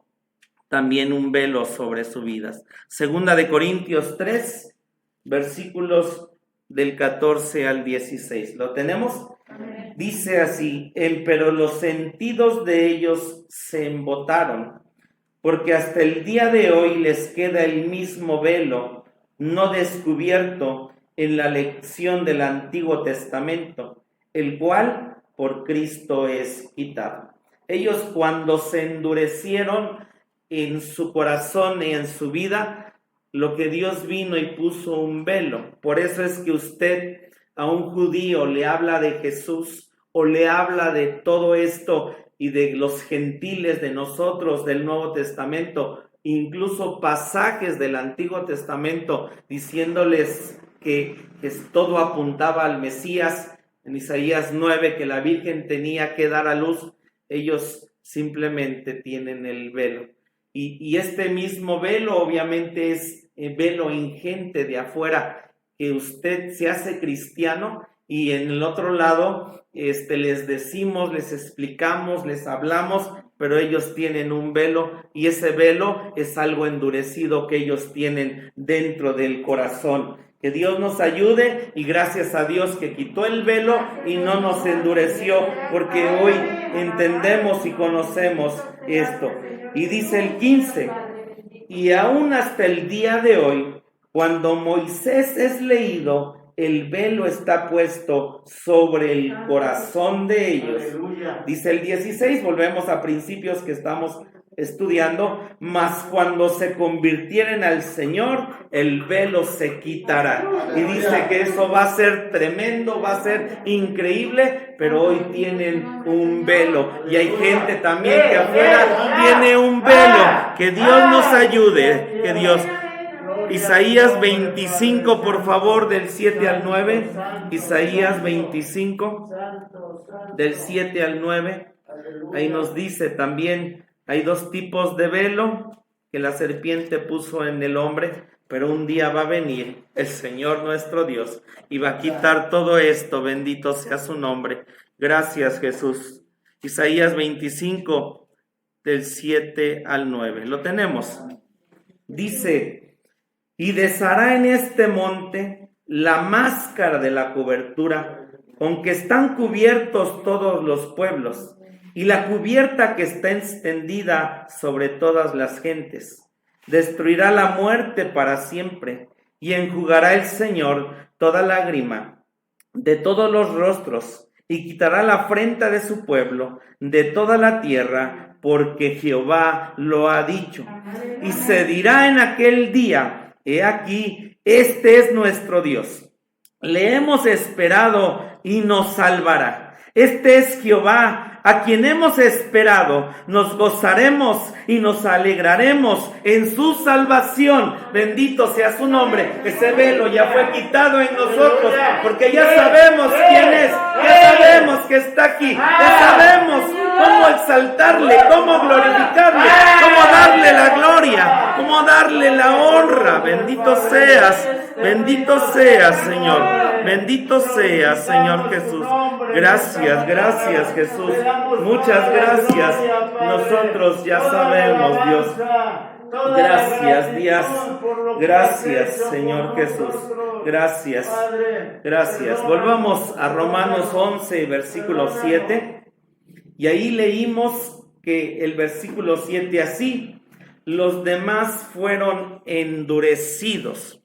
Speaker 1: también un velo sobre sus vidas. 2 de Corintios 3, versículos del 14 al 16. ¿Lo tenemos? Amén. Dice así, pero los sentidos de ellos se embotaron, porque hasta el día de hoy les queda el mismo velo, no descubierto en la lección del Antiguo Testamento, el cual por Cristo es quitado. Ellos cuando se endurecieron en su corazón y en su vida, lo que Dios vino y puso un velo. Por eso es que usted a un judío le habla de Jesús o le habla de todo esto y de los gentiles, de nosotros, del Nuevo Testamento, incluso pasajes del Antiguo Testamento, diciéndoles que todo apuntaba al Mesías. En Isaías 9, que la Virgen tenía que dar a luz, ellos simplemente tienen el velo. Y este mismo velo obviamente es velo ingente de afuera, que usted se hace cristiano y en el otro lado les decimos, les explicamos, les hablamos, pero ellos tienen un velo y ese velo es algo endurecido que ellos tienen dentro del corazón. Que Dios nos ayude y gracias a Dios que quitó el velo y no nos endureció, porque hoy entendemos y conocemos esto. Y dice el 15, y aún hasta el día de hoy, cuando Moisés es leído, el velo está puesto sobre el corazón de ellos. Dice el 16, volvemos a principios que estamos estudiando, mas cuando se convirtieren al Señor, el velo se quitará. Y dice que eso va a ser tremendo, va a ser increíble, pero hoy tienen un velo. Y hay gente también que afuera tiene un velo. Que Dios nos ayude, que Dios... Isaías 25, por favor, del 7 al 9. Isaías 25, del 7 al 9. Ahí nos dice también, hay dos tipos de velo que la serpiente puso en el hombre, pero un día va a venir el Señor nuestro Dios y va a quitar todo esto. Bendito sea su nombre. Gracias, Jesús. Isaías 25, del 7 al 9. Lo tenemos. Dice... Y deshará en este monte la máscara de la cobertura, con que están cubiertos todos los pueblos, y la cubierta que está extendida sobre todas las gentes. Destruirá la muerte para siempre, y enjugará el Señor toda lágrima de todos los rostros, y quitará la afrenta de su pueblo, de toda la tierra, porque Jehová lo ha dicho. Y se dirá en aquel día: he aquí, este es nuestro Dios. Le hemos esperado y nos salvará. Este es Jehová, a quien hemos esperado. Nos gozaremos y nos alegraremos en su salvación. Bendito sea su nombre. Ese velo ya fue quitado en nosotros, porque ya sabemos quién es. Ya sabemos que está aquí. Ya sabemos cómo exaltarle, cómo glorificarle, cómo darle la gloria, cómo darle la honra. Bendito seas, Señor. Bendito seas, Señor Jesús. Gracias, gracias, Jesús. Muchas gracias. Nosotros ya sabemos, Dios. Gracias, Dios. Gracias, Señor Jesús. Gracias. Gracias. Volvamos a Romanos 11, versículo 7. Y ahí leímos que el versículo 7 así: los demás fueron endurecidos.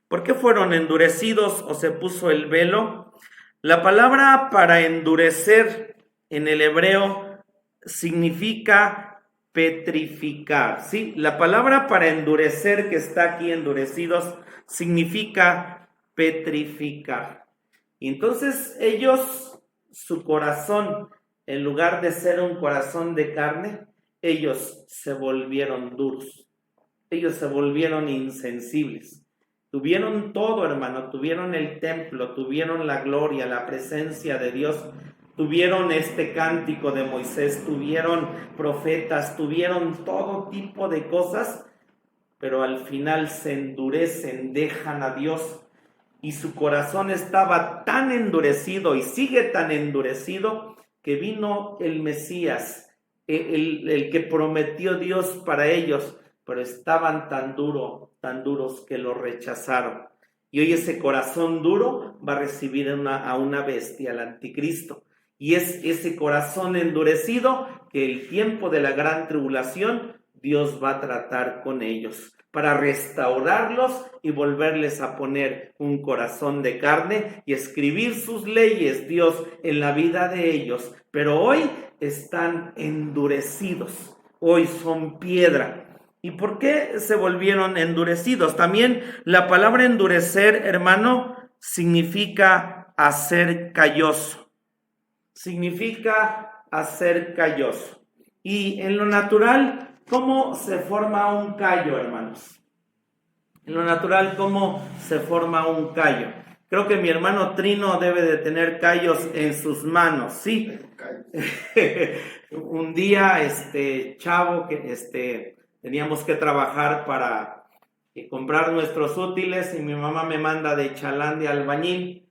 Speaker 1: ¿Por qué fueron endurecidos o se puso el velo? La palabra para endurecer en el hebreo significa petrificar, ¿sí? La palabra para endurecer que está aquí, endurecidos, significa petrificar. Y entonces ellos, su corazón, en lugar de ser un corazón de carne, ellos se volvieron duros. Ellos se volvieron insensibles. Tuvieron todo, hermano. Tuvieron el templo, tuvieron la gloria, la presencia de Dios. Tuvieron este cántico de Moisés, tuvieron profetas, tuvieron todo tipo de cosas, pero al final se endurecen, dejan a Dios. Y su corazón estaba tan endurecido y sigue tan endurecido que vino el Mesías, el que prometió Dios para ellos, pero estaban tan duros que lo rechazaron. Y hoy ese corazón duro va a recibir a una bestia, al anticristo. Y es ese corazón endurecido que el tiempo de la gran tribulación Dios va a tratar con ellos para restaurarlos y volverles a poner un corazón de carne y escribir sus leyes, Dios, en la vida de ellos. Pero hoy están endurecidos, hoy son piedra. ¿Y por qué se volvieron endurecidos? También la palabra endurecer, hermano, significa hacer calloso. Significa hacer calloso. Y en lo natural, ¿cómo se forma un callo, hermanos? En lo natural, ¿cómo se forma un callo? Creo que mi hermano Trino debe de tener callos en sus manos, ¿sí? un día, chavo, que teníamos que trabajar para comprar nuestros útiles y mi mamá me manda de chalán de albañil.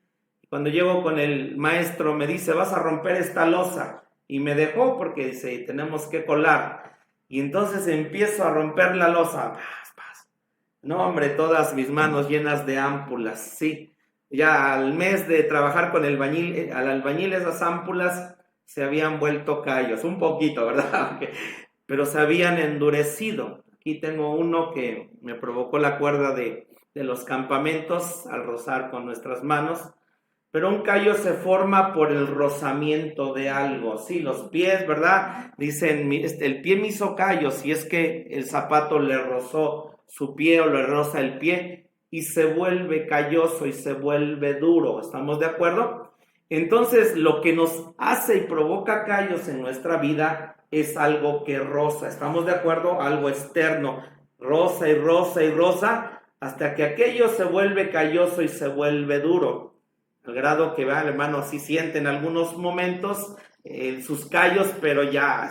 Speaker 1: Cuando llego con el maestro me dice, vas a romper esta losa, y me dejó porque dice, tenemos que colar, y entonces empiezo a romper la losa. No, hombre, todas mis manos llenas de ámpulas, sí. Ya al mes de trabajar con el albañil, esas ámpulas se habían vuelto callos, un poquito, ¿verdad? Pero se habían endurecido. Aquí tengo uno que me provocó la cuerda de los campamentos al rozar con nuestras manos. Pero un callo se forma por el rozamiento de algo, sí, los pies, ¿verdad? Dicen, el pie me hizo callo, si es que el zapato le rozó su pie o le roza el pie y se vuelve calloso y se vuelve duro, ¿estamos de acuerdo? Entonces, lo que nos hace y provoca callos en nuestra vida es algo que roza, ¿estamos de acuerdo? Algo externo, roza y roza y roza hasta que aquello se vuelve calloso y se vuelve duro. Al grado que, hermano, así sienten algunos momentos sus callos, pero ya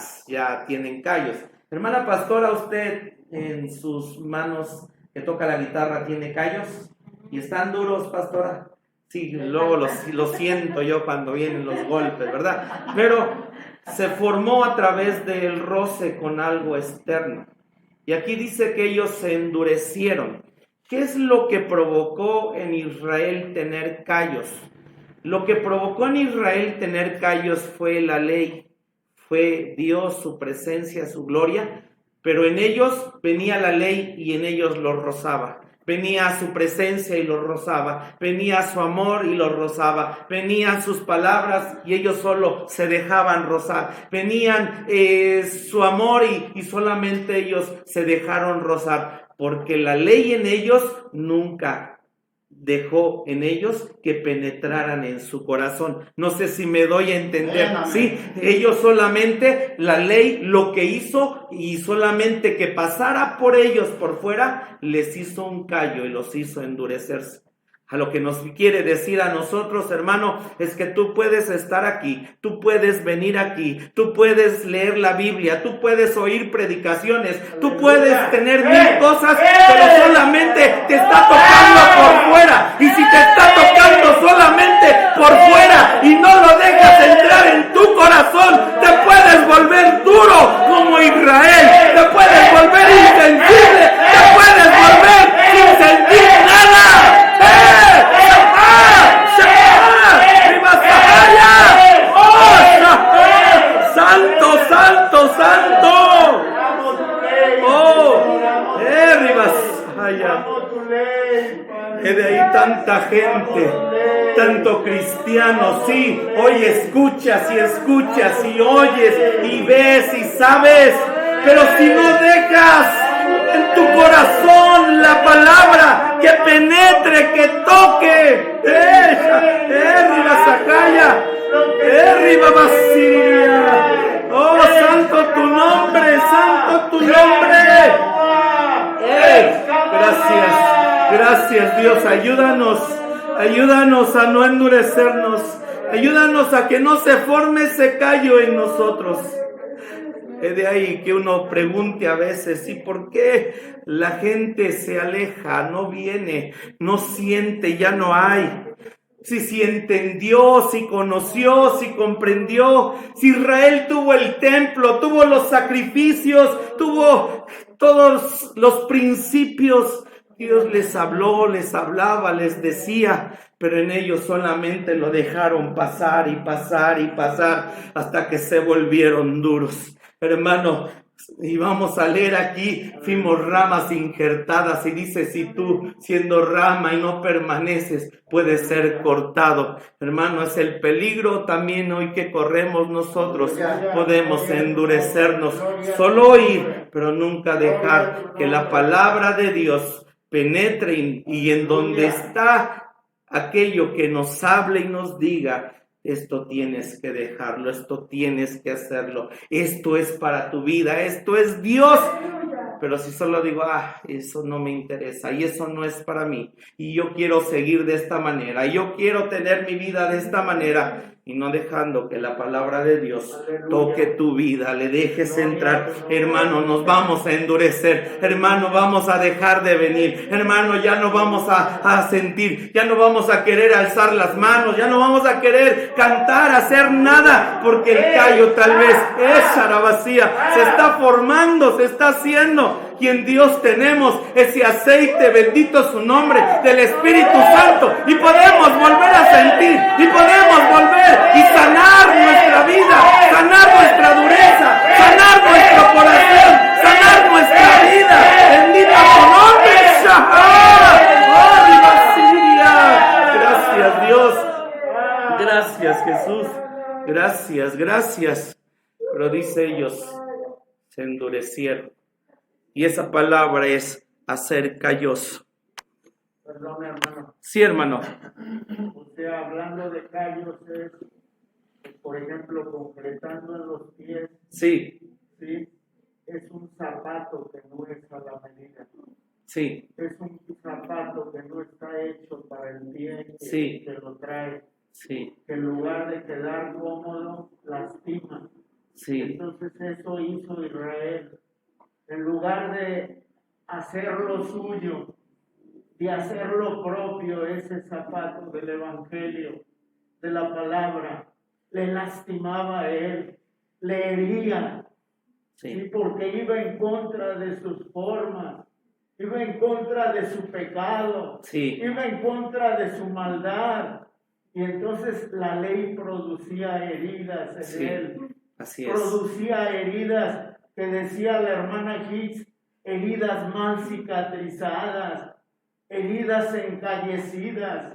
Speaker 1: tienen callos. Hermana pastora, ¿usted en sus manos que toca la guitarra tiene callos? ¿Y están duros, pastora? Sí, luego lo siento yo cuando vienen los golpes, ¿verdad? Pero se formó a través del roce con algo externo. Y aquí dice que ellos se endurecieron. ¿Qué es lo que provocó en Israel tener callos? Lo que provocó en Israel tener callos fue la ley, fue Dios, su presencia, su gloria, pero en ellos venía la ley y en ellos los rozaba. Venía su presencia y los rozaba, venía su amor y los rozaba, venían sus palabras y ellos solo se dejaban rozar, venían su amor y solamente ellos se dejaron rozar, porque la ley en ellos nunca dejó en ellos que penetraran en su corazón. No sé si me doy a entender. Sí, ellos solamente, la ley lo que hizo, y solamente que pasara por ellos por fuera, les hizo un callo y los hizo endurecerse. A lo que nos quiere decir a nosotros, hermano, es que tú puedes estar aquí, tú puedes venir aquí, tú puedes leer la Biblia, tú puedes oír predicaciones, tú puedes tener mil cosas, pero solamente te está tocando por fuera. Y si te está tocando solamente por fuera y no lo dejas entrar en tu corazón, te puedes volver duro como Israel, te puedes volver insensible, te puedes volver sin sentir nada. ¡Santo, santo, santo! ¡Oh! De ahí tanta gente, tanto cristiano, sí, hoy escuchas y oyes y ves y sabes, pero si no dejas en tu corazón la palabra que penetre, que toque, oh, santo tu nombre, santo tu nombre. Gracias Dios, ayúdanos a no endurecernos, ayúdanos a que no se forme ese callo en nosotros. Es de ahí que uno pregunte a veces, ¿y por qué la gente se aleja, no viene, no siente, ya no hay? Si entendió, si conoció, si comprendió, si Israel tuvo el templo, tuvo los sacrificios, tuvo todos los principios, Dios les habló, les hablaba, les decía, pero en ellos solamente lo dejaron pasar y pasar y pasar hasta que se volvieron duros. Hermano, y vamos a leer aquí, fuimos ramas injertadas, y dice, si tú siendo rama y no permaneces, puedes ser cortado. Hermano, es el peligro también hoy que corremos nosotros. Podemos endurecernos, solo oír, pero nunca dejar que la palabra de Dios penetre, y en donde está aquello que nos hable y nos diga, esto tienes que dejarlo, esto tienes que hacerlo, esto es para tu vida, esto es Dios. Pero si solo digo, eso no me interesa y eso no es para mí, y yo quiero seguir de esta manera, yo quiero tener mi vida de esta manera, y no dejando que la palabra de Dios
Speaker 2: Aleluya.
Speaker 1: toque tu vida, le dejes
Speaker 2: Gloria
Speaker 1: entrar.
Speaker 2: a tu nombre.
Speaker 1: Hermano, nos vamos a endurecer. Hermano, vamos a dejar de venir. Hermano, ya no vamos a sentir, ya no vamos a querer alzar las manos, ya no vamos a querer cantar, hacer nada, porque el callo tal vez esa vacía se está formando, se está haciendo. Y en Dios tenemos ese aceite, bendito su nombre, del Espíritu Santo, y podemos volver a sentir, y podemos volver y sanar nuestra vida, sanar nuestra dureza, sanar nuestro corazón, sanar nuestra vida. Bendito tu nombre, Shahar. Gracias, Dios. Gracias, Jesús. Gracias. Pero dice ellos, se endurecieron. Y esa palabra es hacer calloso.
Speaker 2: Perdón, hermano.
Speaker 1: Sí, hermano.
Speaker 2: O sea, hablando de callos es, por ejemplo, concretando en los pies,
Speaker 1: Sí,
Speaker 2: ¿sí? Es un zapato que no es a la medida.
Speaker 1: sí,
Speaker 2: Es un zapato que no está hecho para el pie que,
Speaker 1: Sí.
Speaker 2: que lo trae.
Speaker 1: sí,
Speaker 2: Que en lugar de quedar cómodo, lastima.
Speaker 1: sí,
Speaker 2: Entonces eso hizo Israel. En lugar de hacerlo suyo, de hacerlo propio, ese zapato del Evangelio, de la palabra, le lastimaba a él, le hería, ¿sí?
Speaker 1: sí,
Speaker 2: Porque iba en contra de sus formas, iba en contra de su pecado,
Speaker 1: sí,
Speaker 2: iba en contra de su maldad. Y entonces la ley producía heridas en
Speaker 1: Sí.
Speaker 2: él,
Speaker 1: así es.
Speaker 2: producía heridas que decía la hermana Hicks, heridas mal cicatrizadas, heridas encallecidas,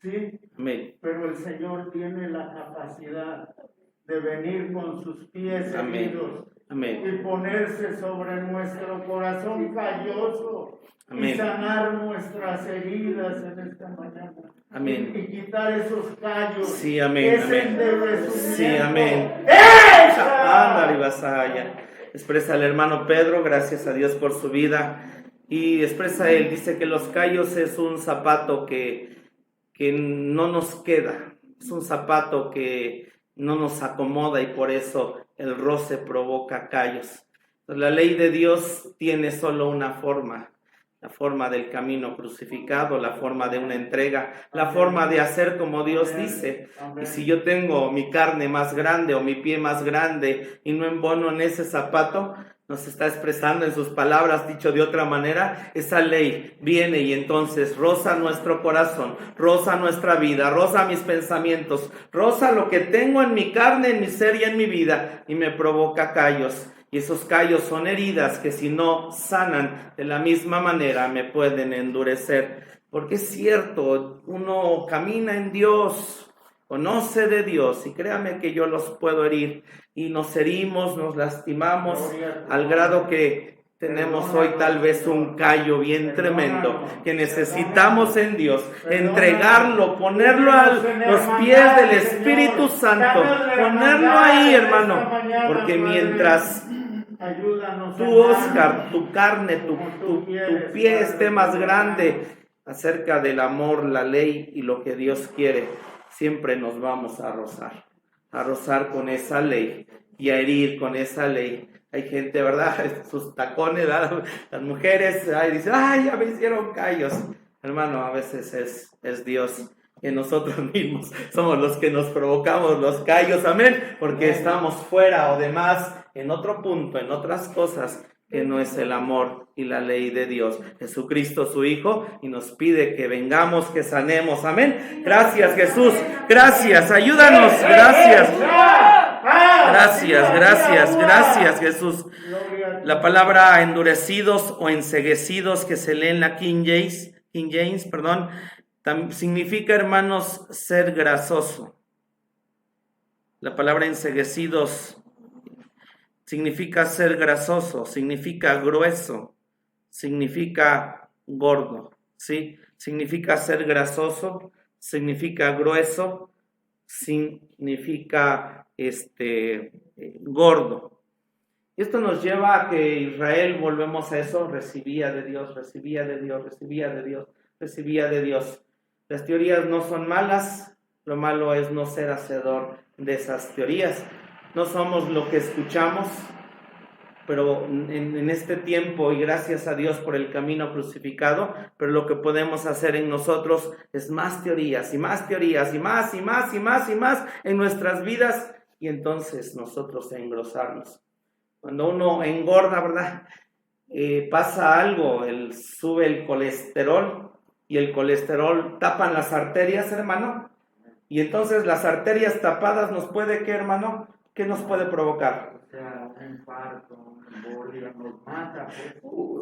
Speaker 2: ¿sí?
Speaker 1: Amén.
Speaker 2: Pero el Señor tiene la capacidad de venir con sus pies
Speaker 1: Amén.
Speaker 2: heridos
Speaker 1: Amén.
Speaker 2: y ponerse sobre nuestro corazón calloso y
Speaker 1: Amén.
Speaker 2: sanar nuestras heridas en esta mañana.
Speaker 1: Amén.
Speaker 2: Y quitar esos callos.
Speaker 1: Sí, amén,
Speaker 2: Ese
Speaker 1: amén.
Speaker 2: endurecimiento.
Speaker 1: Sí, amén.
Speaker 2: ¡Esa!
Speaker 1: Ándale, vasalla. Expresa el hermano Pedro, gracias a Dios por su vida. Y expresa él, dice que los callos es un zapato que no nos queda. Es un zapato que no nos acomoda y por eso el roce provoca callos. La ley de Dios tiene solo una forma. La forma del camino crucificado, la forma de una entrega, la forma de hacer como Dios dice. Y si yo tengo mi carne más grande o mi pie más grande y no embono en ese zapato, nos está expresando en sus palabras, dicho de otra manera, esa ley viene y entonces roza nuestro corazón, roza nuestra vida, roza mis pensamientos, roza lo que tengo en mi carne, en mi ser y en mi vida y me provoca callos. Y esos callos son heridas que si no sanan de la misma manera me pueden endurecer. Porque es cierto, uno camina en Dios, conoce de Dios y créame que yo los puedo herir. Y nos herimos, nos lastimamos al grado que tenemos hoy tal vez un callo bien tremendo que necesitamos en Dios, entregarlo, ponerlo a los pies del Espíritu Santo, ponerlo ahí, hermano, porque mientras tú, Oscar, tu carne, tu pie esté más grande acerca del amor, la ley y lo que Dios quiere, siempre nos vamos a rozar con esa ley y a herir con esa ley. Hay gente, ¿verdad? Sus tacones, ¿verdad? Las mujeres dicen, ¡ay, ya me hicieron callos! Hermano, a veces es Dios, que nosotros mismos somos los que nos provocamos los callos, amén, porque estamos fuera o demás en otro punto, en otras cosas que no es el amor y la ley de Dios. Jesucristo, su Hijo, y nos pide que vengamos, que sanemos, amén. Gracias, Jesús, gracias, ayúdanos, gracias. Gracias, Jesús. La palabra endurecidos o enceguecidos que se lee en la King James, significa, hermanos, ser grasoso. La palabra enceguecidos significa ser grasoso, significa grueso, significa gordo, ¿sí? Significa ser grasoso, significa grueso, significa gordo. Y esto nos lleva a que Israel, volvemos a eso, recibía de Dios. Las teorías no son malas, Lo malo es no ser hacedor de esas teorías. No somos lo que escuchamos, pero en este tiempo, y gracias a Dios por el camino crucificado, pero lo que podemos hacer en nosotros es más teorías y más teorías y más y más y más y más en nuestras vidas, y entonces nosotros engrosarnos. Cuando uno engorda, ¿verdad? Pasa algo, sube el colesterol, y el colesterol tapan las arterias, hermano, y entonces las arterias tapadas nos puede, ¿qué, hermano? ¿Qué nos puede provocar?
Speaker 2: O sea, un infarto, una embolia, nos mata.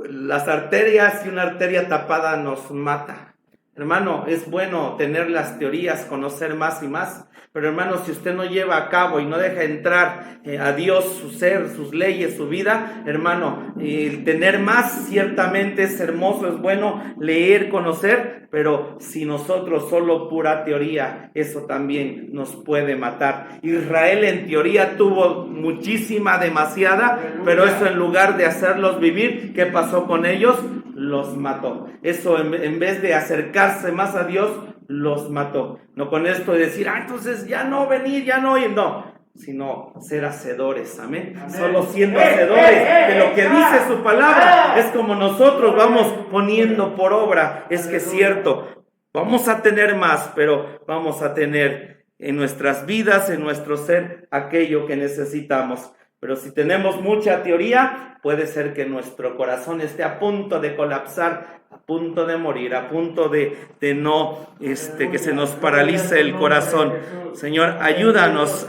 Speaker 1: Las arterias, y una arteria tapada nos mata. Hermano, es bueno tener las teorías, conocer más y más, pero hermano, si usted no lleva a cabo y no deja entrar a Dios, su ser, sus leyes, su vida, hermano, tener más ciertamente es hermoso, es bueno leer, conocer, pero si nosotros solo pura teoría, eso también nos puede matar. Israel en teoría tuvo muchísima, demasiada, pero eso en lugar de hacerlos vivir, ¿qué pasó con ellos? Los mató. Eso en vez de acercarse más a Dios, los mató. No con esto de decir, entonces ya no venir, ya no ir, no, sino ser hacedores, amén. Solo siendo hacedores de lo que dice su palabra, es como nosotros vamos poniendo por obra. Es que es cierto, vamos a tener más, pero vamos a tener en nuestras vidas, en nuestro ser, aquello que necesitamos. Pero si tenemos mucha teoría, puede ser que nuestro corazón esté a punto de colapsar, a punto de morir, a punto de no, que se nos paralice el corazón. Señor, ayúdanos,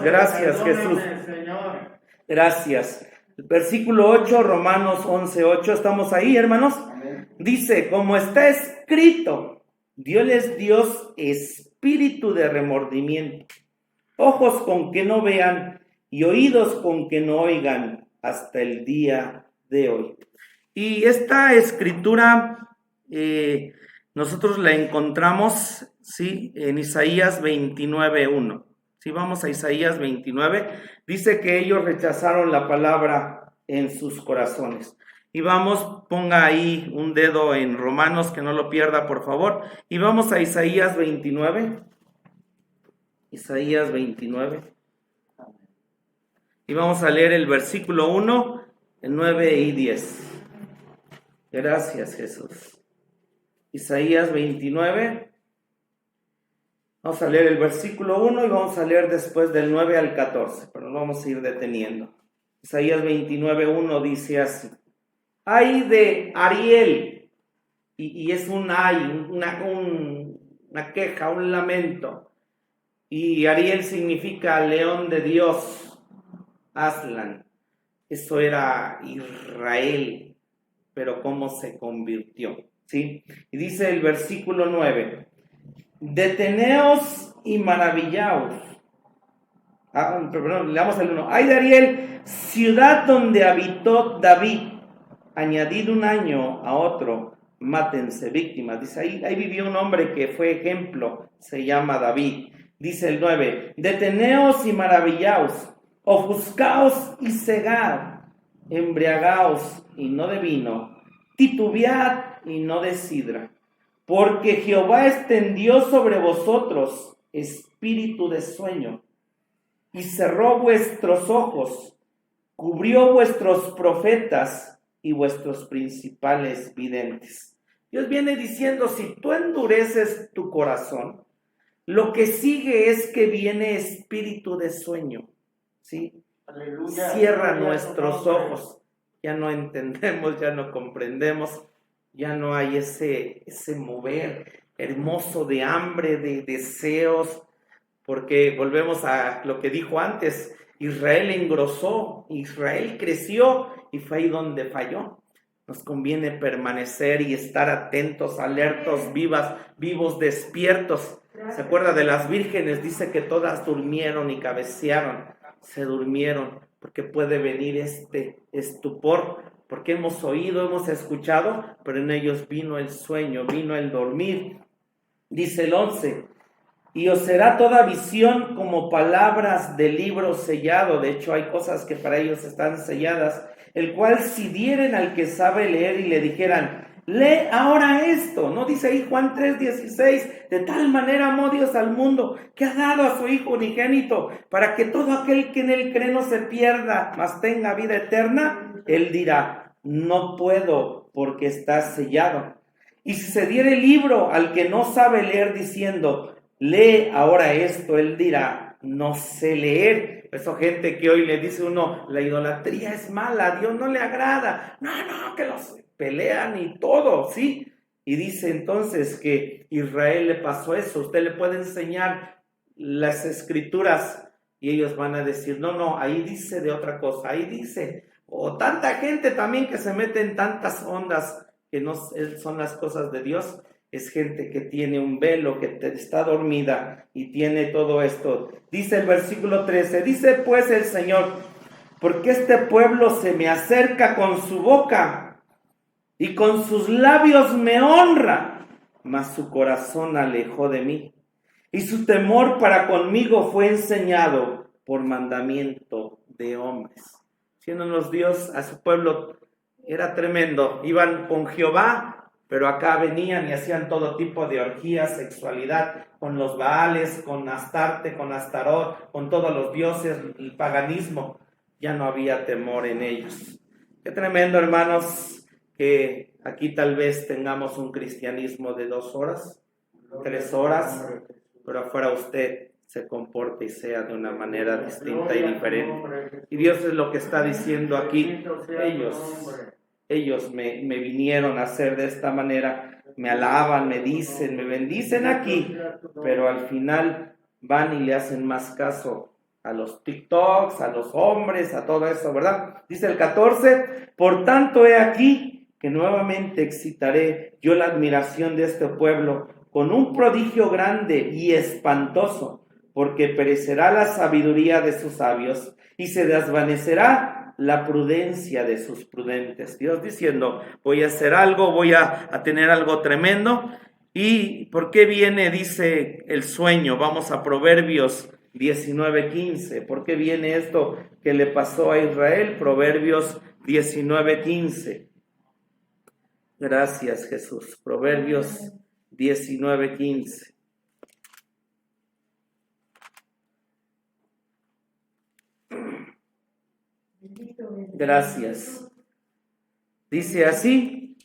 Speaker 1: gracias Jesús. Gracias. El versículo 8, Romanos 11:8, ¿estamos ahí, hermanos? Dice, como está escrito, Dios espíritu de remordimiento, ojos con que no vean, y oídos con que no oigan hasta el día de hoy. Y esta escritura nosotros la encontramos, ¿sí?, en Isaías 29:1. Si vamos a Isaías 29, dice que ellos rechazaron la palabra en sus corazones. Y vamos, ponga ahí un dedo en Romanos, que no lo pierda, por favor. Y vamos a Isaías 29. Isaías 29. Y vamos a leer el versículo 1, el 9 y 10. Gracias, Jesús. Isaías 29. Vamos a leer el versículo 1 y vamos a leer después del 9 al 14, pero nos vamos a ir deteniendo. Isaías 29:1 dice así: ay de Ariel, y es un ay, una queja, un lamento. Y Ariel significa león de Dios. Aslan, eso era Israel, pero cómo se convirtió, ¿sí? Y dice el versículo 9: deteneos y maravillaos. Perdón, leamos el 1. Ay de Ariel, ciudad donde habitó David, añadid un año a otro, mátense víctimas. Dice, ahí vivió un hombre que fue ejemplo, se llama David. Dice el 9, deteneos y maravillaos, ofuscaos y cegad, embriagaos y no de vino, titubead y no de sidra, porque Jehová extendió sobre vosotros espíritu de sueño, y cerró vuestros ojos, cubrió vuestros profetas y vuestros principales videntes. Dios viene diciendo, si tú endureces tu corazón, lo que sigue es que viene espíritu de sueño, ¿sí? Aleluya. Cierra nuestros ojos, ya no entendemos, ya no comprendemos, ya no hay ese mover hermoso de hambre, de deseos, porque volvemos a lo que dijo antes, Israel engrosó, Israel creció y fue ahí donde falló. Nos conviene permanecer y estar atentos, alertos, vivos, despiertos. ¿Se acuerda de las vírgenes? Dice que todas durmieron y cabecearon, se durmieron, porque puede venir este estupor, porque hemos oído, hemos escuchado, pero en ellos vino el sueño, vino el dormir. Dice el 11, y os será toda visión como palabras de libro sellado. De hecho, hay cosas que para ellos están selladas, el cual si dieren al que sabe leer y le dijeran, lee ahora esto, ¿no? Dice ahí Juan 3:16, de tal manera amó Dios al mundo, que ha dado a su Hijo unigénito, para que todo aquel que en él cree no se pierda, mas tenga vida eterna. Él dirá, no puedo, porque está sellado. Y si se diere el libro al que no sabe leer, diciendo, lee ahora esto, él dirá, no sé leer. Eso gente que hoy le dice uno, la idolatría es mala, a Dios no le agrada. No, que los pelean y todo, ¿sí? Y dice entonces que Israel le pasó eso. Usted le puede enseñar las escrituras y ellos van a decir, no, ahí dice de otra cosa, ahí dice. O tanta gente también que se mete en tantas ondas que no son las cosas de Dios. Es gente que tiene un velo, que está dormida y tiene todo esto. Dice el versículo 13, dice pues el Señor, porque este pueblo se me acerca con su boca y con sus labios me honra, mas su corazón alejó de mí, y su temor para conmigo fue enseñado por mandamiento de hombres. Siéndonos Dios a su pueblo, era tremendo. Iban con Jehová, pero acá venían y hacían todo tipo de orgías, sexualidad, con los Baales, con Astarte, con Astarot, con todos los dioses, el paganismo. Ya no había temor en ellos. Qué tremendo, hermanos, que aquí tal vez tengamos un cristianismo de 2 horas, 3 horas, pero afuera usted se comporte y sea de una manera distinta y diferente. Y Dios es lo que está diciendo aquí. Ellos me vinieron a hacer de esta manera, me alaban, me dicen, me bendicen aquí, pero al final van y le hacen más caso a los TikToks, a los hombres, a todo eso, ¿verdad? Dice el 14, por tanto he aquí que nuevamente excitaré yo la admiración de este pueblo con un prodigio grande y espantoso, porque perecerá la sabiduría de sus sabios y se desvanecerá la prudencia de sus prudentes. Dios diciendo, voy a hacer algo, voy a tener algo tremendo. ¿Y por qué viene, dice, el sueño? Vamos a Proverbios 19:15. ¿Por qué viene esto que le pasó a Israel? Proverbios 19:15. Gracias, Jesús. Proverbios 19:15. Gracias. Dice así,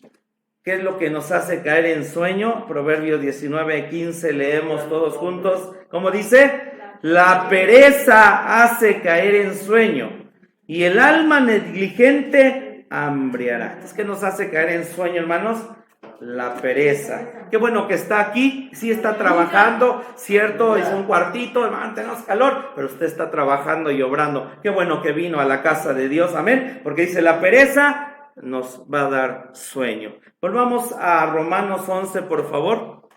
Speaker 1: ¿qué es lo que nos hace caer en sueño? Proverbios 19:15, leemos todos juntos. ¿Cómo dice? La pereza hace caer en sueño y el alma negligente hambriará. ¿Qué nos hace caer en sueño, hermanos? La pereza. Qué bueno que está aquí, sí está trabajando, cierto, es un cuartito, hermano, tenemos calor, pero usted está trabajando y obrando. Qué bueno que vino a la casa de Dios, amén, porque dice la pereza nos va a dar sueño. Volvamos a Romanos 11, por favor.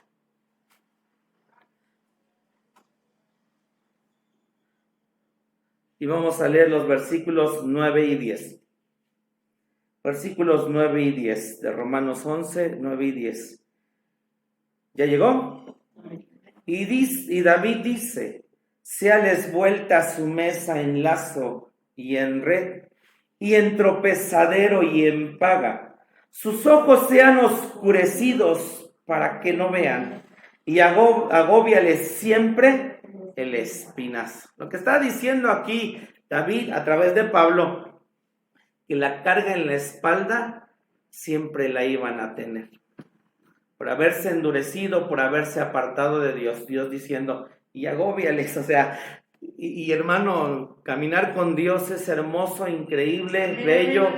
Speaker 1: Y vamos a leer los versículos 9 y 10. Versículos 9 y 10 de Romanos 11, 9 y 10. ¿Ya llegó? Y David dice, séales vuelta su mesa en lazo y en red, y en tropezadero y en paga. Sus ojos sean oscurecidos para que no vean, y agóbiales siempre el espinazo. Lo que está diciendo aquí David a través de Pablo, que la carga en la espalda siempre la iban a tener. Por haberse endurecido, por haberse apartado de Dios. Dios diciendo, y agóbiales, o sea, y hermano, caminar con Dios es hermoso, increíble, bello.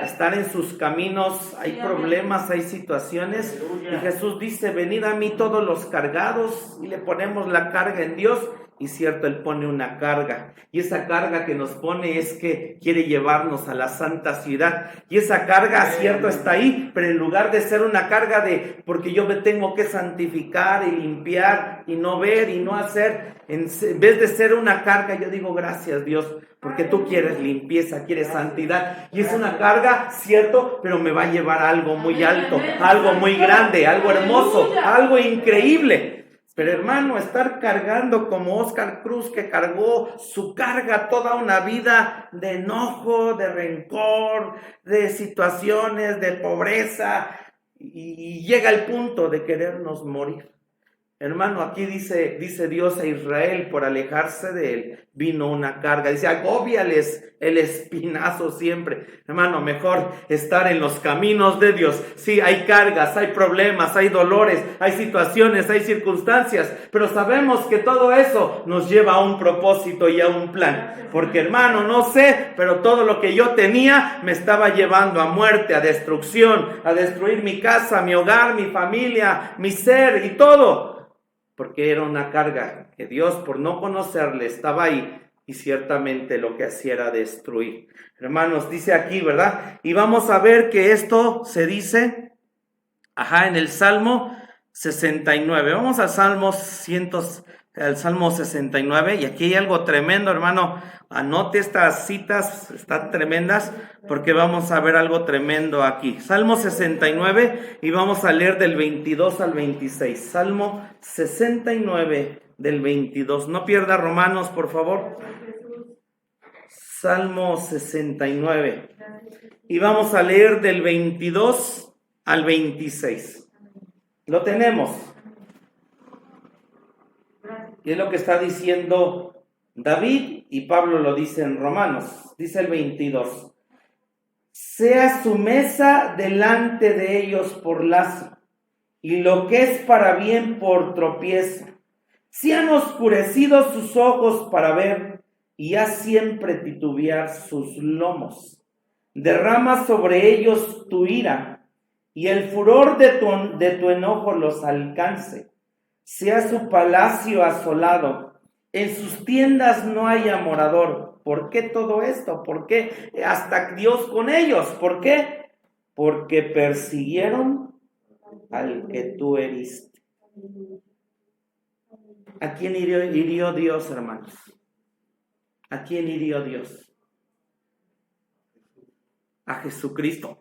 Speaker 1: Estar en sus caminos, hay problemas, hay situaciones. Y Jesús dice, venid a mí todos los cargados, y le ponemos la carga en Dios. Y cierto, Él pone una carga, y esa carga que nos pone es que quiere llevarnos a la santa ciudad, y esa carga, cierto, está ahí, pero en lugar de ser una carga de, porque yo me tengo que santificar y limpiar, y no ver y no hacer, en vez de ser una carga, yo digo, gracias Dios, porque tú quieres limpieza, quieres santidad, y es una carga, cierto, pero me va a llevar a algo muy alto, algo muy grande, algo hermoso, algo increíble. Pero hermano, estar cargando como Oscar Cruz, que cargó su carga toda una vida de enojo, de rencor, de situaciones, de pobreza, y llega el punto de querernos morir. Hermano, aquí dice Dios a Israel, por alejarse de él, vino una carga. Dice, agóbiales el espinazo siempre. Hermano, mejor estar en los caminos de Dios. Sí, hay cargas, hay problemas, hay dolores, hay situaciones, hay circunstancias, pero sabemos que todo eso nos lleva a un propósito y a un plan. Porque, hermano, no sé, pero todo lo que yo tenía me estaba llevando a muerte, a destrucción, a destruir mi casa, mi hogar, mi familia, mi ser y todo. Porque era una carga que Dios, por no conocerle, estaba ahí y ciertamente lo que hacía era destruir. Hermanos, dice aquí, ¿verdad? Y vamos a ver que esto se dice, en el Salmo 69. Vamos al Salmo 69, y aquí hay algo tremendo, hermano. Anote estas citas, están tremendas, porque vamos a ver algo tremendo aquí. Salmo 69, y vamos a leer del 22 al 26. Salmo 69, del 22. No pierda Romanos, por favor. Salmo 69. Y vamos a leer del 22 al 26. Lo tenemos. Y es lo que está diciendo David, y Pablo lo dice en Romanos. Dice el 22. Sea su mesa delante de ellos por lazo, y lo que es para bien por tropiezo. Sean oscurecidos sus ojos para ver, y haz siempre titubear sus lomos. Derrama sobre ellos tu ira, y el furor de tu enojo los alcance. Sea su palacio asolado, en sus tiendas no haya morador. ¿Por qué todo esto? ¿Por qué hasta Dios con ellos? ¿Por qué? Porque persiguieron al que tú heriste. ¿A quién hirió Dios, hermanos? ¿A quién hirió Dios? A Jesucristo.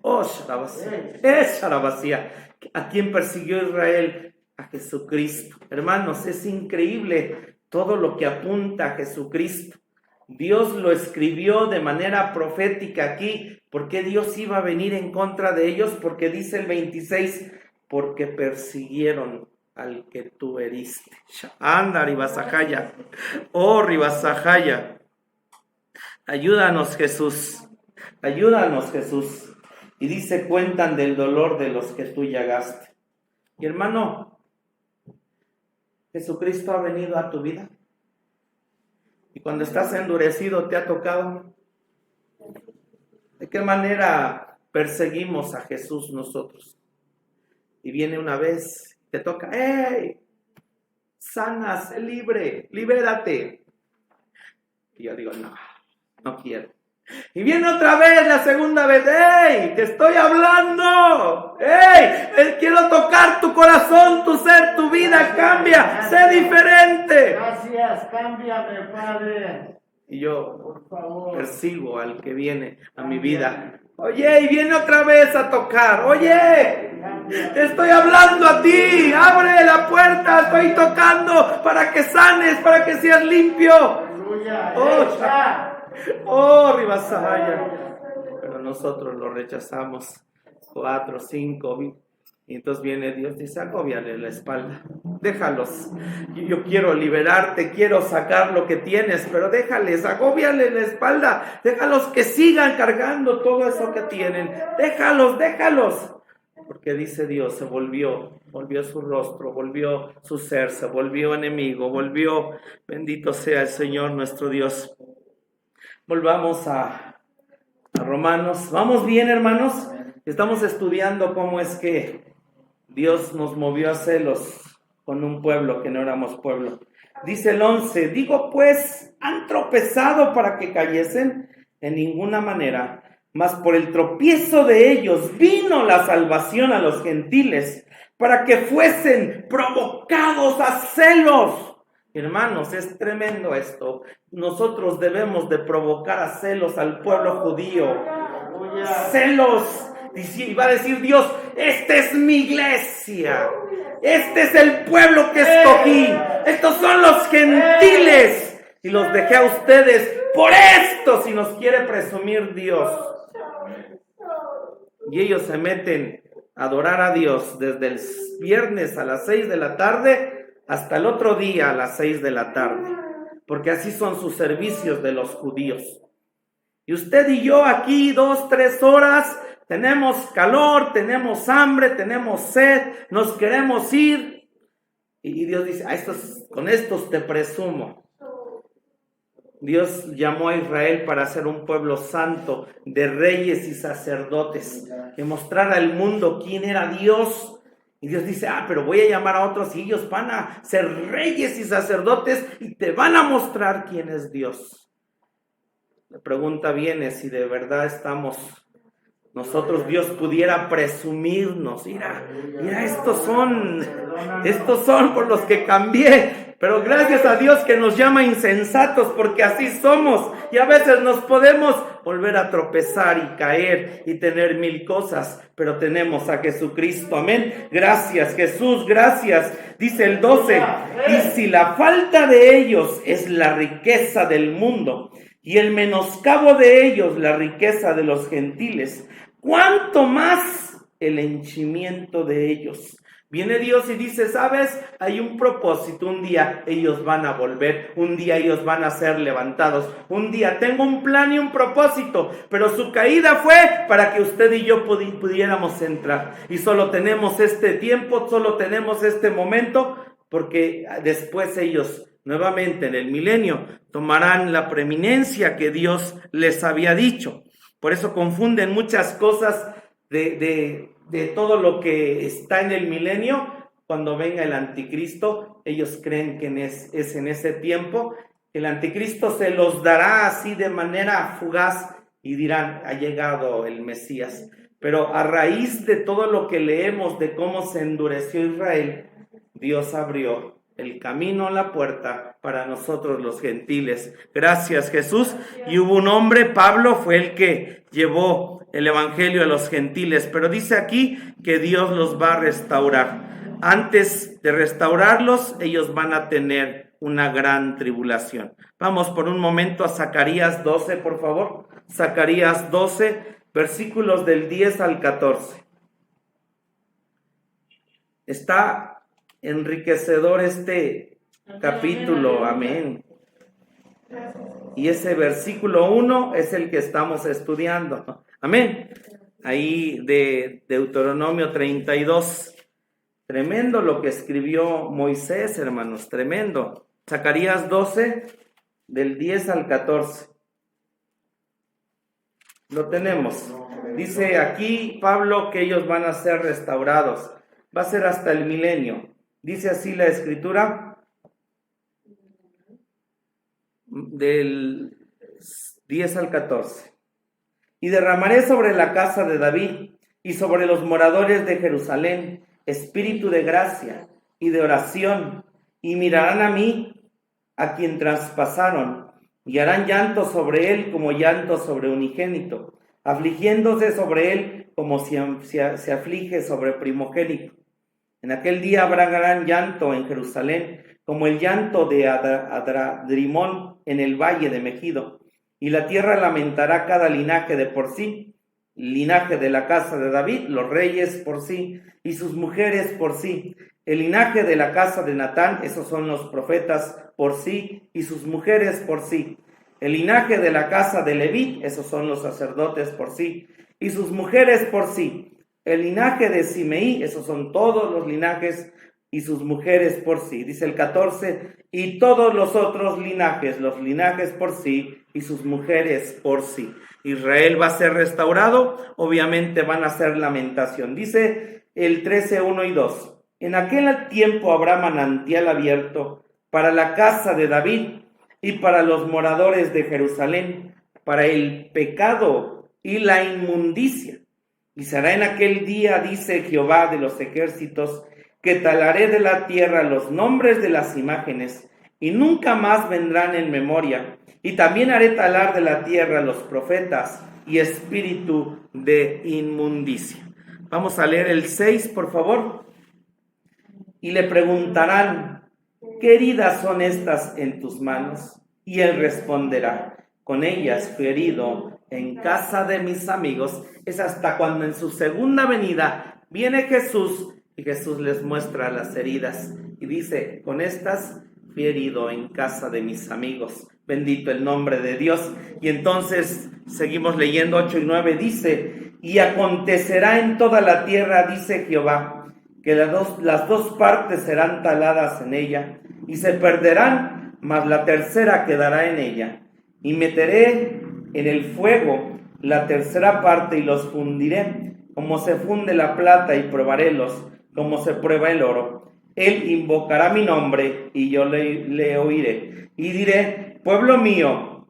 Speaker 1: ¿A quién persiguió Israel? A Jesucristo. Hermanos, es increíble todo lo que apunta a Jesucristo. Dios lo escribió de manera profética aquí. ¿Por qué Dios iba a venir en contra de ellos? Porque dice el 26, porque persiguieron al que tú heriste. Anda, Ribasajaya. Oh, Ribasajaya. Ayúdanos, Jesús. Ayúdanos, Jesús. Y dice, cuentan del dolor de los que tú llagaste. Y hermano, Jesucristo ha venido a tu vida. Y cuando estás endurecido, ¿te ha tocado? ¿De qué manera perseguimos a Jesús nosotros? Y viene una vez, te toca, ¡hey! Sana, sé libre, libérate. Y yo digo, no quiero. Y viene otra vez, la segunda vez, ¡hey! ¡Te estoy hablando! ¡Hey! Quiero tocar tu corazón, tu ser, tu vida, cambia, sé diferente.
Speaker 2: Gracias, cámbiame, Padre.
Speaker 1: Y yo,
Speaker 2: por favor,
Speaker 1: persigo al que viene a mi vida. Oye, y viene otra vez a tocar. Oye, te estoy hablando a ti. Abre la puerta, estoy tocando para que sanes, para que seas limpio.
Speaker 2: Aleluya.
Speaker 1: Ribasaya. Pero nosotros lo rechazamos. 4, 5. Y entonces viene Dios y dice, agóbiale la espalda. Déjalos. Yo quiero liberarte, quiero sacar lo que tienes, pero déjales, agóbiale la espalda. Déjalos que sigan cargando todo eso que tienen. Déjalos. Porque dice Dios, se volvió su rostro, volvió su ser, se volvió enemigo, bendito sea el Señor nuestro Dios. Volvamos a Romanos. ¿Vamos bien, hermanos? Estamos estudiando cómo es que Dios nos movió a celos con un pueblo que no éramos pueblo. Dice el 11, digo pues, ¿han tropezado para que cayesen? En ninguna manera, mas por el tropiezo de ellos vino la salvación a los gentiles, para que fuesen provocados a celos. Hermanos, es tremendo esto. Nosotros debemos de provocar a celos al pueblo judío. Celos. Y va a decir Dios, esta es mi iglesia. Este es el pueblo que escogí. Estos son los gentiles. Y los dejé a ustedes por esto, si nos quiere presumir Dios. Y ellos se meten adorar a Dios desde el viernes a las 6 de la tarde hasta el otro día a las 6 de la tarde, porque así son sus servicios de los judíos. Y usted y yo aquí 2, 3 horas, tenemos calor, tenemos hambre, tenemos sed, nos queremos ir. Y Dios dice, con estos te presumo. Dios llamó a Israel para ser un pueblo santo, de reyes y sacerdotes, que mostrara al mundo quién era Dios. Y Dios dice, pero voy a llamar a otros y ellos van a ser reyes y sacerdotes y te van a mostrar quién es Dios. La pregunta viene si de verdad nosotros, Dios pudiera presumirnos. Mira, estos son por los que cambié. Pero gracias a Dios que nos llama insensatos, porque así somos. Y a veces nos podemos volver a tropezar y caer y tener 1000 cosas. Pero tenemos a Jesucristo. Amén. Gracias, Jesús, gracias. Dice el 12. Y si la falta de ellos es la riqueza del mundo, y el menoscabo de ellos la riqueza de los gentiles, ¿cuánto más el henchimiento de ellos? Viene Dios y dice, ¿sabes? Hay un propósito, un día ellos van a volver, un día ellos van a ser levantados, un día tengo un plan y un propósito, pero su caída fue para que usted y yo pudiéramos entrar. Y solo tenemos este tiempo, solo tenemos este momento, porque después ellos nuevamente en el milenio tomarán la preeminencia que Dios les había dicho. Por eso confunden muchas cosas de todo lo que está en el milenio. Cuando venga el anticristo, ellos creen que es en ese tiempo. El anticristo se los dará así de manera fugaz y dirán, ha llegado el Mesías. Pero a raíz de todo lo que leemos de cómo se endureció Israel, Dios abrió el camino, la puerta para nosotros los gentiles. Gracias, Jesús. Y hubo un hombre, Pablo fue el que llevó el evangelio a los gentiles, pero dice aquí que Dios los va a restaurar. Antes de restaurarlos, ellos van a tener una gran tribulación. Vamos por un momento a Zacarías 12, por favor. Zacarías 12, versículos del 10 al 14. Está enriquecedor este capítulo, amén. Y ese versículo 1 es el que estamos estudiando, amén. Ahí de Deuteronomio 32. Tremendo lo que escribió Moisés, hermanos, tremendo. Zacarías 12, del 10 al 14. Lo tenemos. Dice aquí Pablo que ellos van a ser restaurados. Va a ser hasta el milenio. Dice así la escritura, del 10 al 14. Y derramaré sobre la casa de David y sobre los moradores de Jerusalén espíritu de gracia y de oración, y mirarán a mí, a quien traspasaron, y harán llanto sobre él como llanto sobre unigénito, afligiéndose sobre él como se aflige sobre primogénito. En aquel día habrá gran llanto en Jerusalén, como el llanto de Adradrimón en el valle de Megido. Y la tierra lamentará cada linaje de por sí, linaje de la casa de David, los reyes por sí, y sus mujeres por sí. El linaje de la casa de Natán, esos son los profetas por sí, y sus mujeres por sí. El linaje de la casa de Leví, esos son los sacerdotes por sí, y sus mujeres por sí. El linaje de Simeí, esos son todos los linajes y sus mujeres por sí. Dice el 14, y todos los otros linajes, los linajes por sí y sus mujeres por sí. Israel va a ser restaurado, obviamente van a hacer lamentación. Dice el 13, 1 y 2. En aquel tiempo habrá manantial abierto para la casa de David y para los moradores de Jerusalén, para el pecado y la inmundicia. Y será en aquel día, dice Jehová de los ejércitos, que talaré de la tierra los nombres de las imágenes, y nunca más vendrán en memoria. Y también haré talar de la tierra los profetas y espíritu de inmundicia. Vamos a leer el 6, por favor. Y le preguntarán, ¿qué heridas son estas en tus manos? Y él responderá, con ellas fui herido en casa de mis amigos. Es hasta cuando en su segunda venida Viene Jesús y Jesús les muestra las heridas y dice, con estas fui herido en casa de mis amigos. Bendito el nombre de Dios. Y entonces seguimos leyendo 8 y 9, dice, y acontecerá en toda la tierra, dice Jehová, que las dos partes serán taladas en ella y se perderán, mas la tercera quedará en ella. Y meteré en el fuego la tercera parte y los fundiré, como se funde la plata, y probarélos, como se prueba el oro. Él invocará mi nombre y yo le oiré. Y diré, pueblo mío,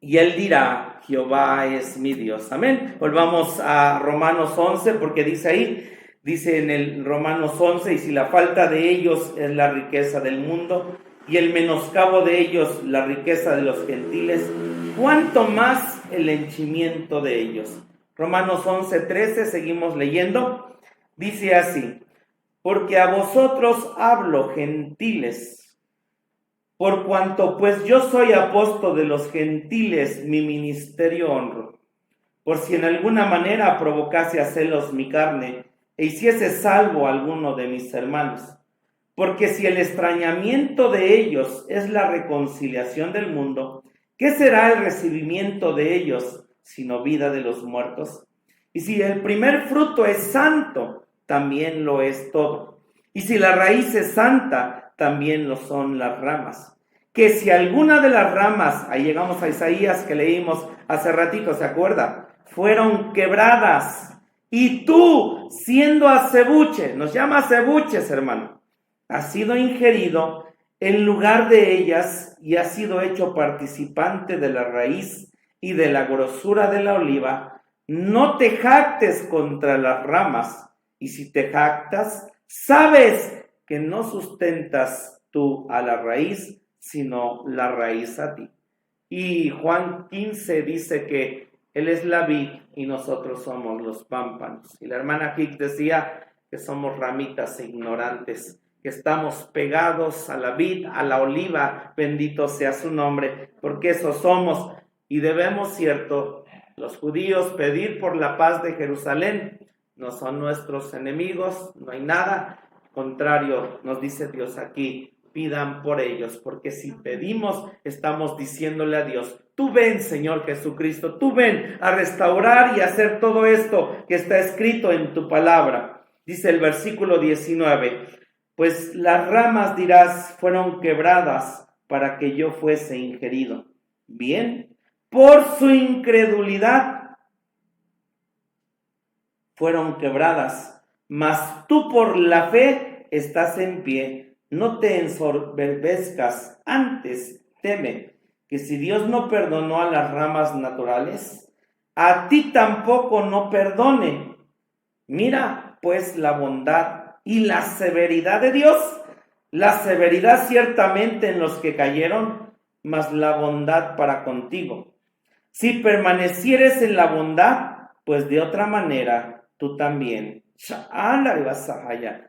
Speaker 1: y él dirá, Jehová es mi Dios. Amén. Volvamos a Romanos 11, porque dice ahí, dice en el Romanos 11, y si la falta de ellos es la riqueza del mundo, y el menoscabo de ellos la riqueza de los gentiles, ¿cuánto más el henchimiento de ellos? Romanos 11:13, seguimos leyendo, dice así, porque a vosotros hablo, gentiles, por cuanto pues yo soy apóstol de los gentiles, mi ministerio honro, por si en alguna manera provocase a celos mi carne, e hiciese salvo a alguno de mis hermanos. Porque si el extrañamiento de ellos es la reconciliación del mundo, ¿qué será el recibimiento de ellos sino vida de los muertos? Y si el primer fruto es santo, también lo es todo. Y si la raíz es santa, también lo son las ramas. Que si alguna de las ramas, ahí llegamos a Isaías que leímos hace ratito, ¿se acuerda? Fueron quebradas, y tú, siendo acebuche, nos llama acebuches, hermano, has sido ingerido en lugar de ellas y has sido hecho participante de la raíz y de la grosura de la oliva, no te jactes contra las ramas, y si te jactas, sabes que no sustentas tú a la raíz, sino la raíz a ti. Y Juan 15 dice que Él es la vid y nosotros somos los pámpanos. Y la hermana Hick decía que somos ramitas ignorantes, que estamos pegados a la vid, a la oliva, bendito sea su nombre, porque eso somos. Y debemos, cierto, los judíos pedir por la paz de Jerusalén. No son nuestros enemigos, no hay nada contrario, nos dice Dios aquí, pidan por ellos, porque si pedimos, estamos diciéndole a Dios, tú ven, Señor Jesucristo, tú ven a restaurar y hacer todo esto que está escrito en tu palabra. Dice el versículo 19, pues las ramas, dirás, fueron quebradas para que yo fuese ingerido. Bien, por su incredulidad fueron quebradas, mas tú por la fe estás en pie. No te ensoberbezcas, antes teme, que si Dios no perdonó a las ramas naturales, a ti tampoco no perdone. Mira pues la bondad y la severidad de Dios, la severidad ciertamente en los que cayeron, mas la bondad para contigo. Si permanecieres en la bondad, pues de otra manera tú también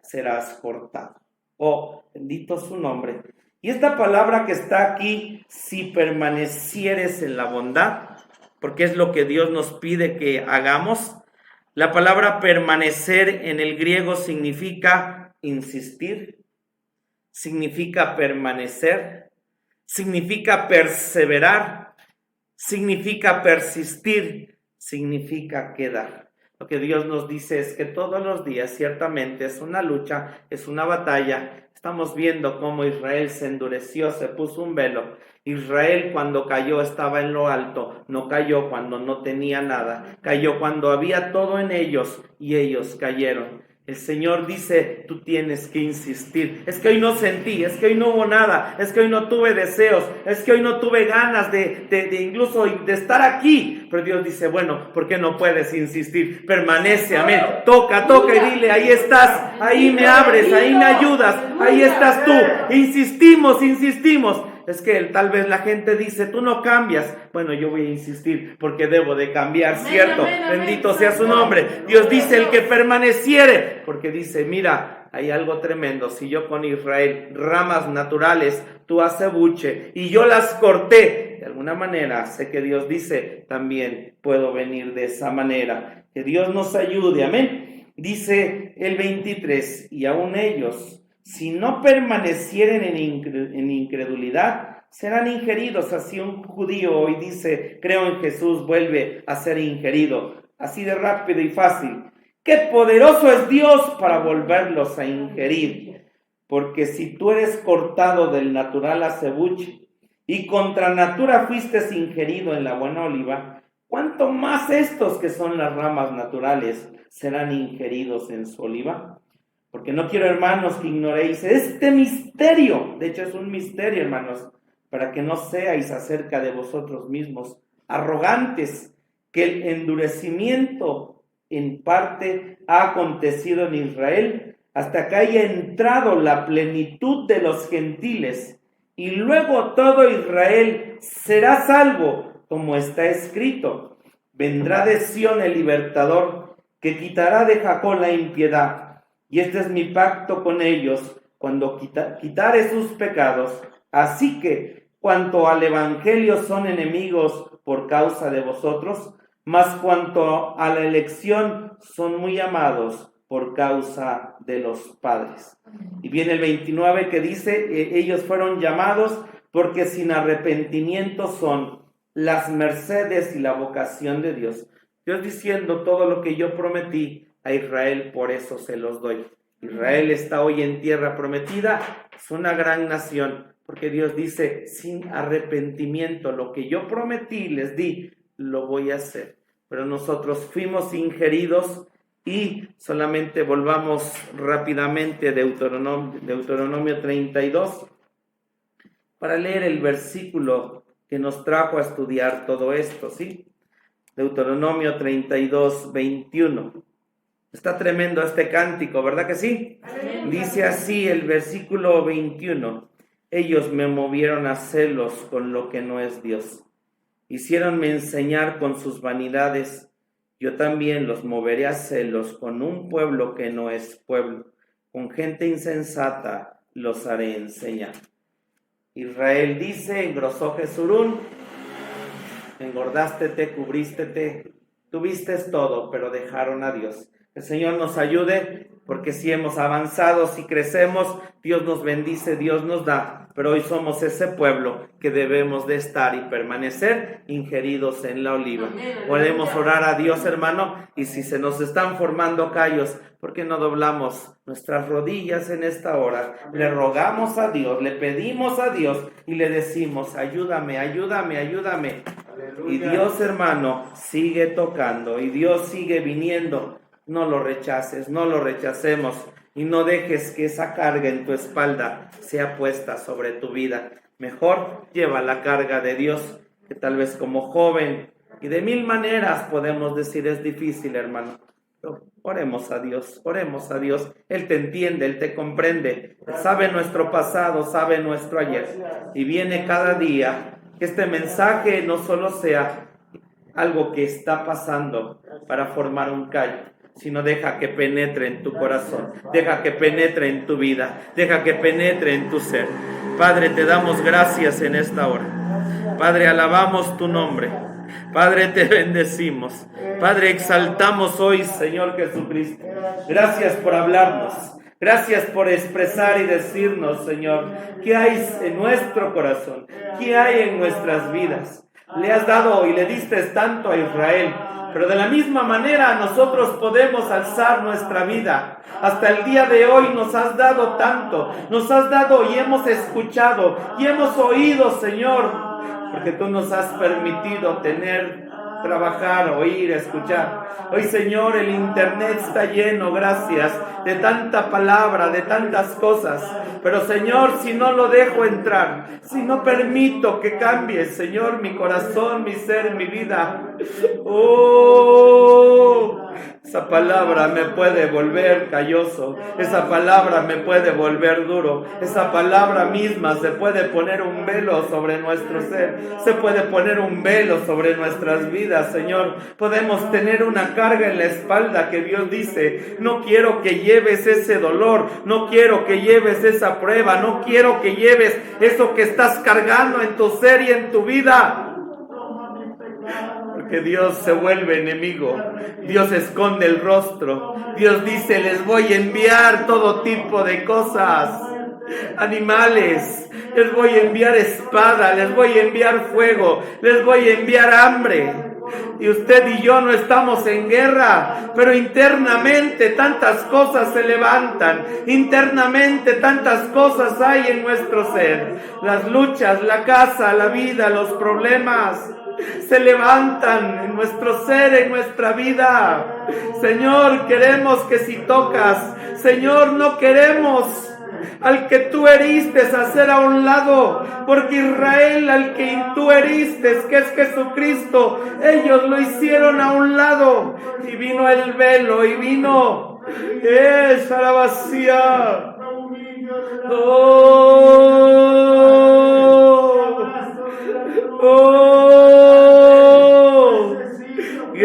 Speaker 1: serás cortado. Oh, bendito su nombre. Y esta palabra que está aquí, si permanecieres en la bondad, porque es lo que Dios nos pide que hagamos. La palabra permanecer en el griego significa insistir, significa permanecer, significa perseverar, significa persistir, significa quedar. Lo que Dios nos dice es que todos los días ciertamente es una lucha, es una batalla. Estamos viendo cómo Israel se endureció, se puso un velo. Israel cuando cayó estaba en lo alto, no cayó cuando no tenía nada, cayó cuando había todo en ellos y ellos cayeron. El Señor dice, tú tienes que insistir. Es que hoy no sentí, es que hoy no hubo nada, es que hoy no tuve deseos, es que hoy no tuve ganas de incluso de estar aquí. Pero Dios dice, bueno, ¿por qué no puedes insistir? Permanece, amén. Toca y dile, ahí estás, ahí me abres, ahí me ayudas, ahí estás tú. Insistimos. Es que tal vez la gente dice, tú no cambias. Bueno, yo voy a insistir porque debo de cambiar, ¿cierto? Bendito sea su nombre. Dios dice, el que permaneciere, porque dice, mira, hay algo tremendo. Si yo con Israel, ramas naturales, tú acebuche, y yo las corté, de alguna manera, sé que Dios dice, también puedo venir de esa manera. Que Dios nos ayude, amén. Dice el 23, y aun ellos, si no permanecieren en incredulidad, serán ingeridos. Así un judío hoy dice, creo en Jesús, vuelve a ser ingerido. Así de rápido y fácil. ¡Qué poderoso es Dios para volverlos a ingerir! Porque si tú eres cortado del natural acebuche y contra natura fuiste ingerido en la buena oliva, ¿cuánto más estos que son las ramas naturales serán ingeridos en su oliva? Porque no quiero, hermanos, que ignoréis este misterio. De hecho, es un misterio, hermanos, para que no seáis acerca de vosotros mismos arrogantes, que el endurecimiento en parte ha acontecido en Israel hasta que haya entrado la plenitud de los gentiles, y luego todo Israel será salvo, como está escrito. Vendrá de Sión el libertador, que quitará de Jacob la impiedad, y este es mi pacto con ellos, cuando quitare sus pecados. Así que, cuanto al evangelio son enemigos por causa de vosotros, mas cuanto a la elección son muy amados por causa de los padres. Y viene el 29 que dice, ellos fueron llamados porque sin arrepentimiento son las mercedes y la vocación de Dios. Dios diciendo, todo lo que yo prometí a Israel, por eso se los doy. Israel está hoy en tierra prometida, es una gran nación, porque Dios dice, sin arrepentimiento, lo que yo prometí, les di, lo voy a hacer. Pero nosotros fuimos ingeridos. Y solamente volvamos rápidamente a Deuteronomio 32 para leer el versículo que nos trajo a estudiar todo esto, ¿sí? Deuteronomio 32, 21. Está tremendo este cántico, ¿verdad que sí? Dice así el versículo 21. Ellos me movieron a celos con lo que no es Dios. Hiciéronme enseñar con sus vanidades. Yo también los moveré a celos con un pueblo que no es pueblo. Con gente insensata los haré enseñar. Israel dice, engrosó Jesurún, engordástete, cubrístete, tuviste todo, pero dejaron a Dios. El Señor nos ayude, porque si hemos avanzado, si crecemos, Dios nos bendice, Dios nos da. Pero hoy somos ese pueblo que debemos de estar y permanecer ingeridos en la oliva. Podemos orar a Dios, hermano, y si se nos están formando callos, ¿por qué no doblamos nuestras rodillas en esta hora? Le rogamos a Dios, le pedimos a Dios y le decimos, ayúdame, ayúdame, ayúdame. Aleluya. Y Dios, hermano, sigue tocando y Dios sigue viniendo. No lo rechaces, no lo rechacemos. Y no dejes que esa carga en tu espalda sea puesta sobre tu vida. Mejor lleva la carga de Dios, que tal vez como joven, y de mil maneras podemos decir es difícil, hermano. Pero oremos a Dios, oremos a Dios. Él te entiende, Él te comprende. Él sabe nuestro pasado, sabe nuestro ayer. Y viene cada día que este mensaje no solo sea algo que está pasando para formar un callo, sino deja que penetre en tu corazón, deja que penetre en tu vida, deja que penetre en tu ser. Padre, te damos gracias en esta hora. Padre, alabamos tu nombre. Padre, te bendecimos. Padre, exaltamos hoy, Señor Jesucristo. Gracias por hablarnos. Gracias por expresar y decirnos, Señor, qué hay en nuestro corazón, qué hay en nuestras vidas. Le has dado y le diste tanto a Israel, pero de la misma manera nosotros podemos alzar nuestra vida. Hasta el día de hoy nos has dado tanto, nos has dado y hemos escuchado y hemos oído, Señor, porque tú nos has permitido tener, trabajar, oír, escuchar. Hoy, Señor, el internet está lleno, gracias, de tanta palabra, de tantas cosas. Pero, Señor, si no lo dejo entrar, si no permito que cambie, Señor, mi corazón, mi ser, mi vida, esa palabra me puede volver calloso, esa palabra me puede volver duro, esa palabra misma se puede poner un velo sobre nuestro ser, se puede poner un velo sobre nuestras vidas, Señor. Podemos tener una carga en la espalda que Dios dice, no quiero que lleves ese dolor, no quiero que lleves esa prueba, no quiero que lleves eso que estás cargando en tu ser y en tu vida. que Dios se vuelve enemigo. Dios esconde el rostro. Dios dice, les voy a enviar todo tipo de cosas, animales, les voy a enviar espada, les voy a enviar fuego, les voy a enviar hambre. Y usted y yo no estamos en guerra, pero internamente tantas cosas se levantan, internamente tantas cosas hay en nuestro ser. Las luchas, la casa, la vida, los problemas se levantan en nuestro ser, en nuestra vida. Señor, queremos que si tocas, Señor, no queremos al que tú heriste hacer a un lado, porque Israel, al que tú heriste, que es Jesucristo, ellos lo hicieron a un lado, y vino el velo, y vino esa la vacía.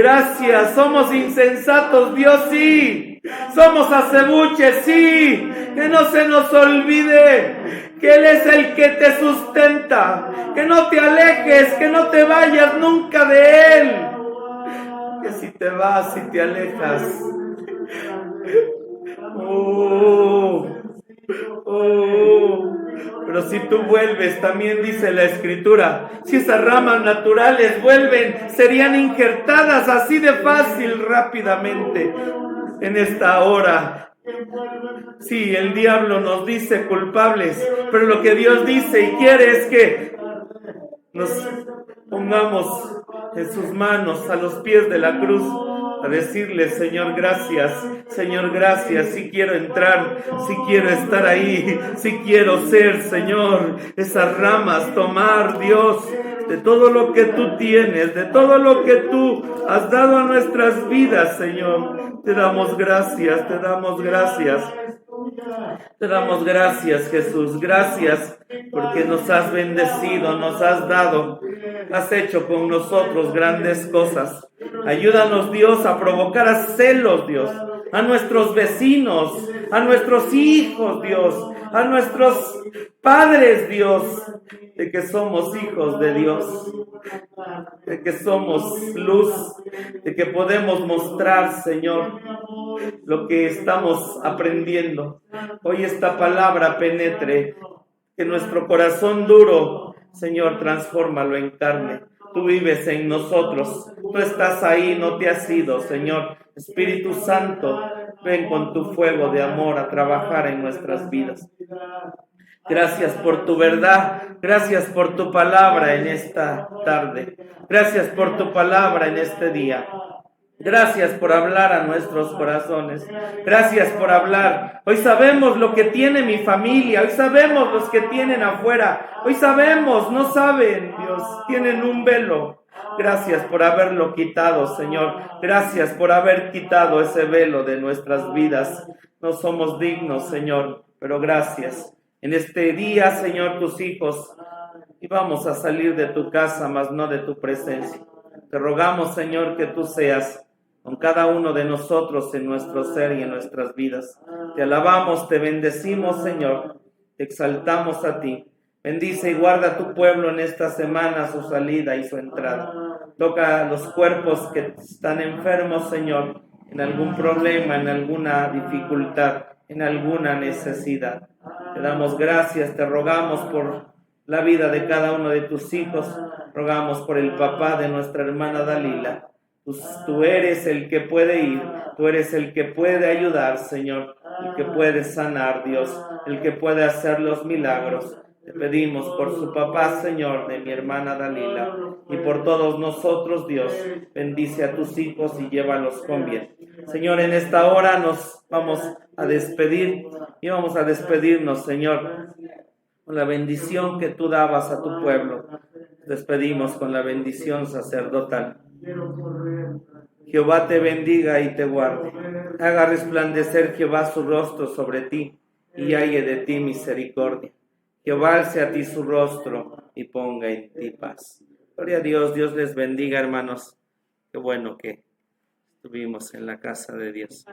Speaker 1: Gracias, somos insensatos, Dios sí. Somos acebuches, sí. Que no se nos olvide que Él es el que te sustenta. Que no te alejes, que no te vayas nunca de Él. Que si te vas, si te alejas. Pero si tú vuelves, también dice la Escritura, si esas ramas naturales vuelven, serían injertadas así de fácil, rápidamente, en esta hora. Sí, el diablo nos dice culpables, pero lo que Dios dice y quiere es que nos pongamos en sus manos, a los pies de la cruz, a decirle, Señor, gracias, sí quiero entrar, sí quiero estar ahí, sí quiero ser, Señor, esas ramas, tomar, Dios, de todo lo que tú tienes, de todo lo que tú has dado a nuestras vidas, Señor. Te damos gracias, te damos gracias. Te damos gracias, Jesús, gracias porque nos has bendecido, nos has dado, has hecho con nosotros grandes cosas. Ayúdanos, Dios, a provocar a celos, Dios, a nuestros vecinos, a nuestros hijos, Dios, a nuestros padres, Dios, de que somos hijos de Dios, de que somos luz, de que podemos mostrar, Señor, lo que estamos aprendiendo. Hoy esta palabra penetre, que nuestro corazón duro, Señor, transfórmalo en carne. Tú vives en nosotros, tú estás ahí, no te has ido, Señor. Espíritu Santo, ven con tu fuego de amor a trabajar en nuestras vidas. Gracias por tu verdad, gracias por tu palabra en esta tarde, gracias por tu palabra en este día. Gracias por hablar a nuestros corazones. Gracias por hablar. Hoy sabemos lo que tiene mi familia. Hoy sabemos los que tienen afuera. Hoy sabemos, no saben, Dios, tienen un velo. Gracias por haberlo quitado, Señor. Gracias por haber quitado ese velo de nuestras vidas. No somos dignos, Señor, pero gracias. En este día, Señor, tus hijos, y vamos a salir de tu casa, mas no de tu presencia. Te rogamos, Señor, que tú seas con cada uno de nosotros en nuestro ser y en nuestras vidas. Te alabamos, te bendecimos, Señor, te exaltamos a ti. Bendice y guarda tu pueblo en esta semana, su salida y su entrada. Toca los cuerpos que están enfermos, Señor, en algún problema, en alguna dificultad, en alguna necesidad. Te damos gracias, te rogamos por la vida de cada uno de tus hijos, rogamos por el papá de nuestra hermana Dalila. Tú eres el que puede ir, tú eres el que puede ayudar, Señor, el que puede sanar, Dios, el que puede hacer los milagros. Te pedimos por su papá, Señor, de mi hermana Dalila, y por todos nosotros, Dios, bendice a tus hijos y llévalos con bien. Señor, en esta hora nos vamos a despedir y vamos a despedirnos, Señor, con la bendición que tú dabas a tu pueblo. Despedimos con la bendición sacerdotal. Jehová te bendiga y te guarde. Haga resplandecer Jehová su rostro sobre ti y halle de ti misericordia. Jehová alce a ti su rostro y ponga en ti paz. Gloria a Dios, Dios les bendiga, hermanos. Qué bueno que estuvimos en la casa de Dios.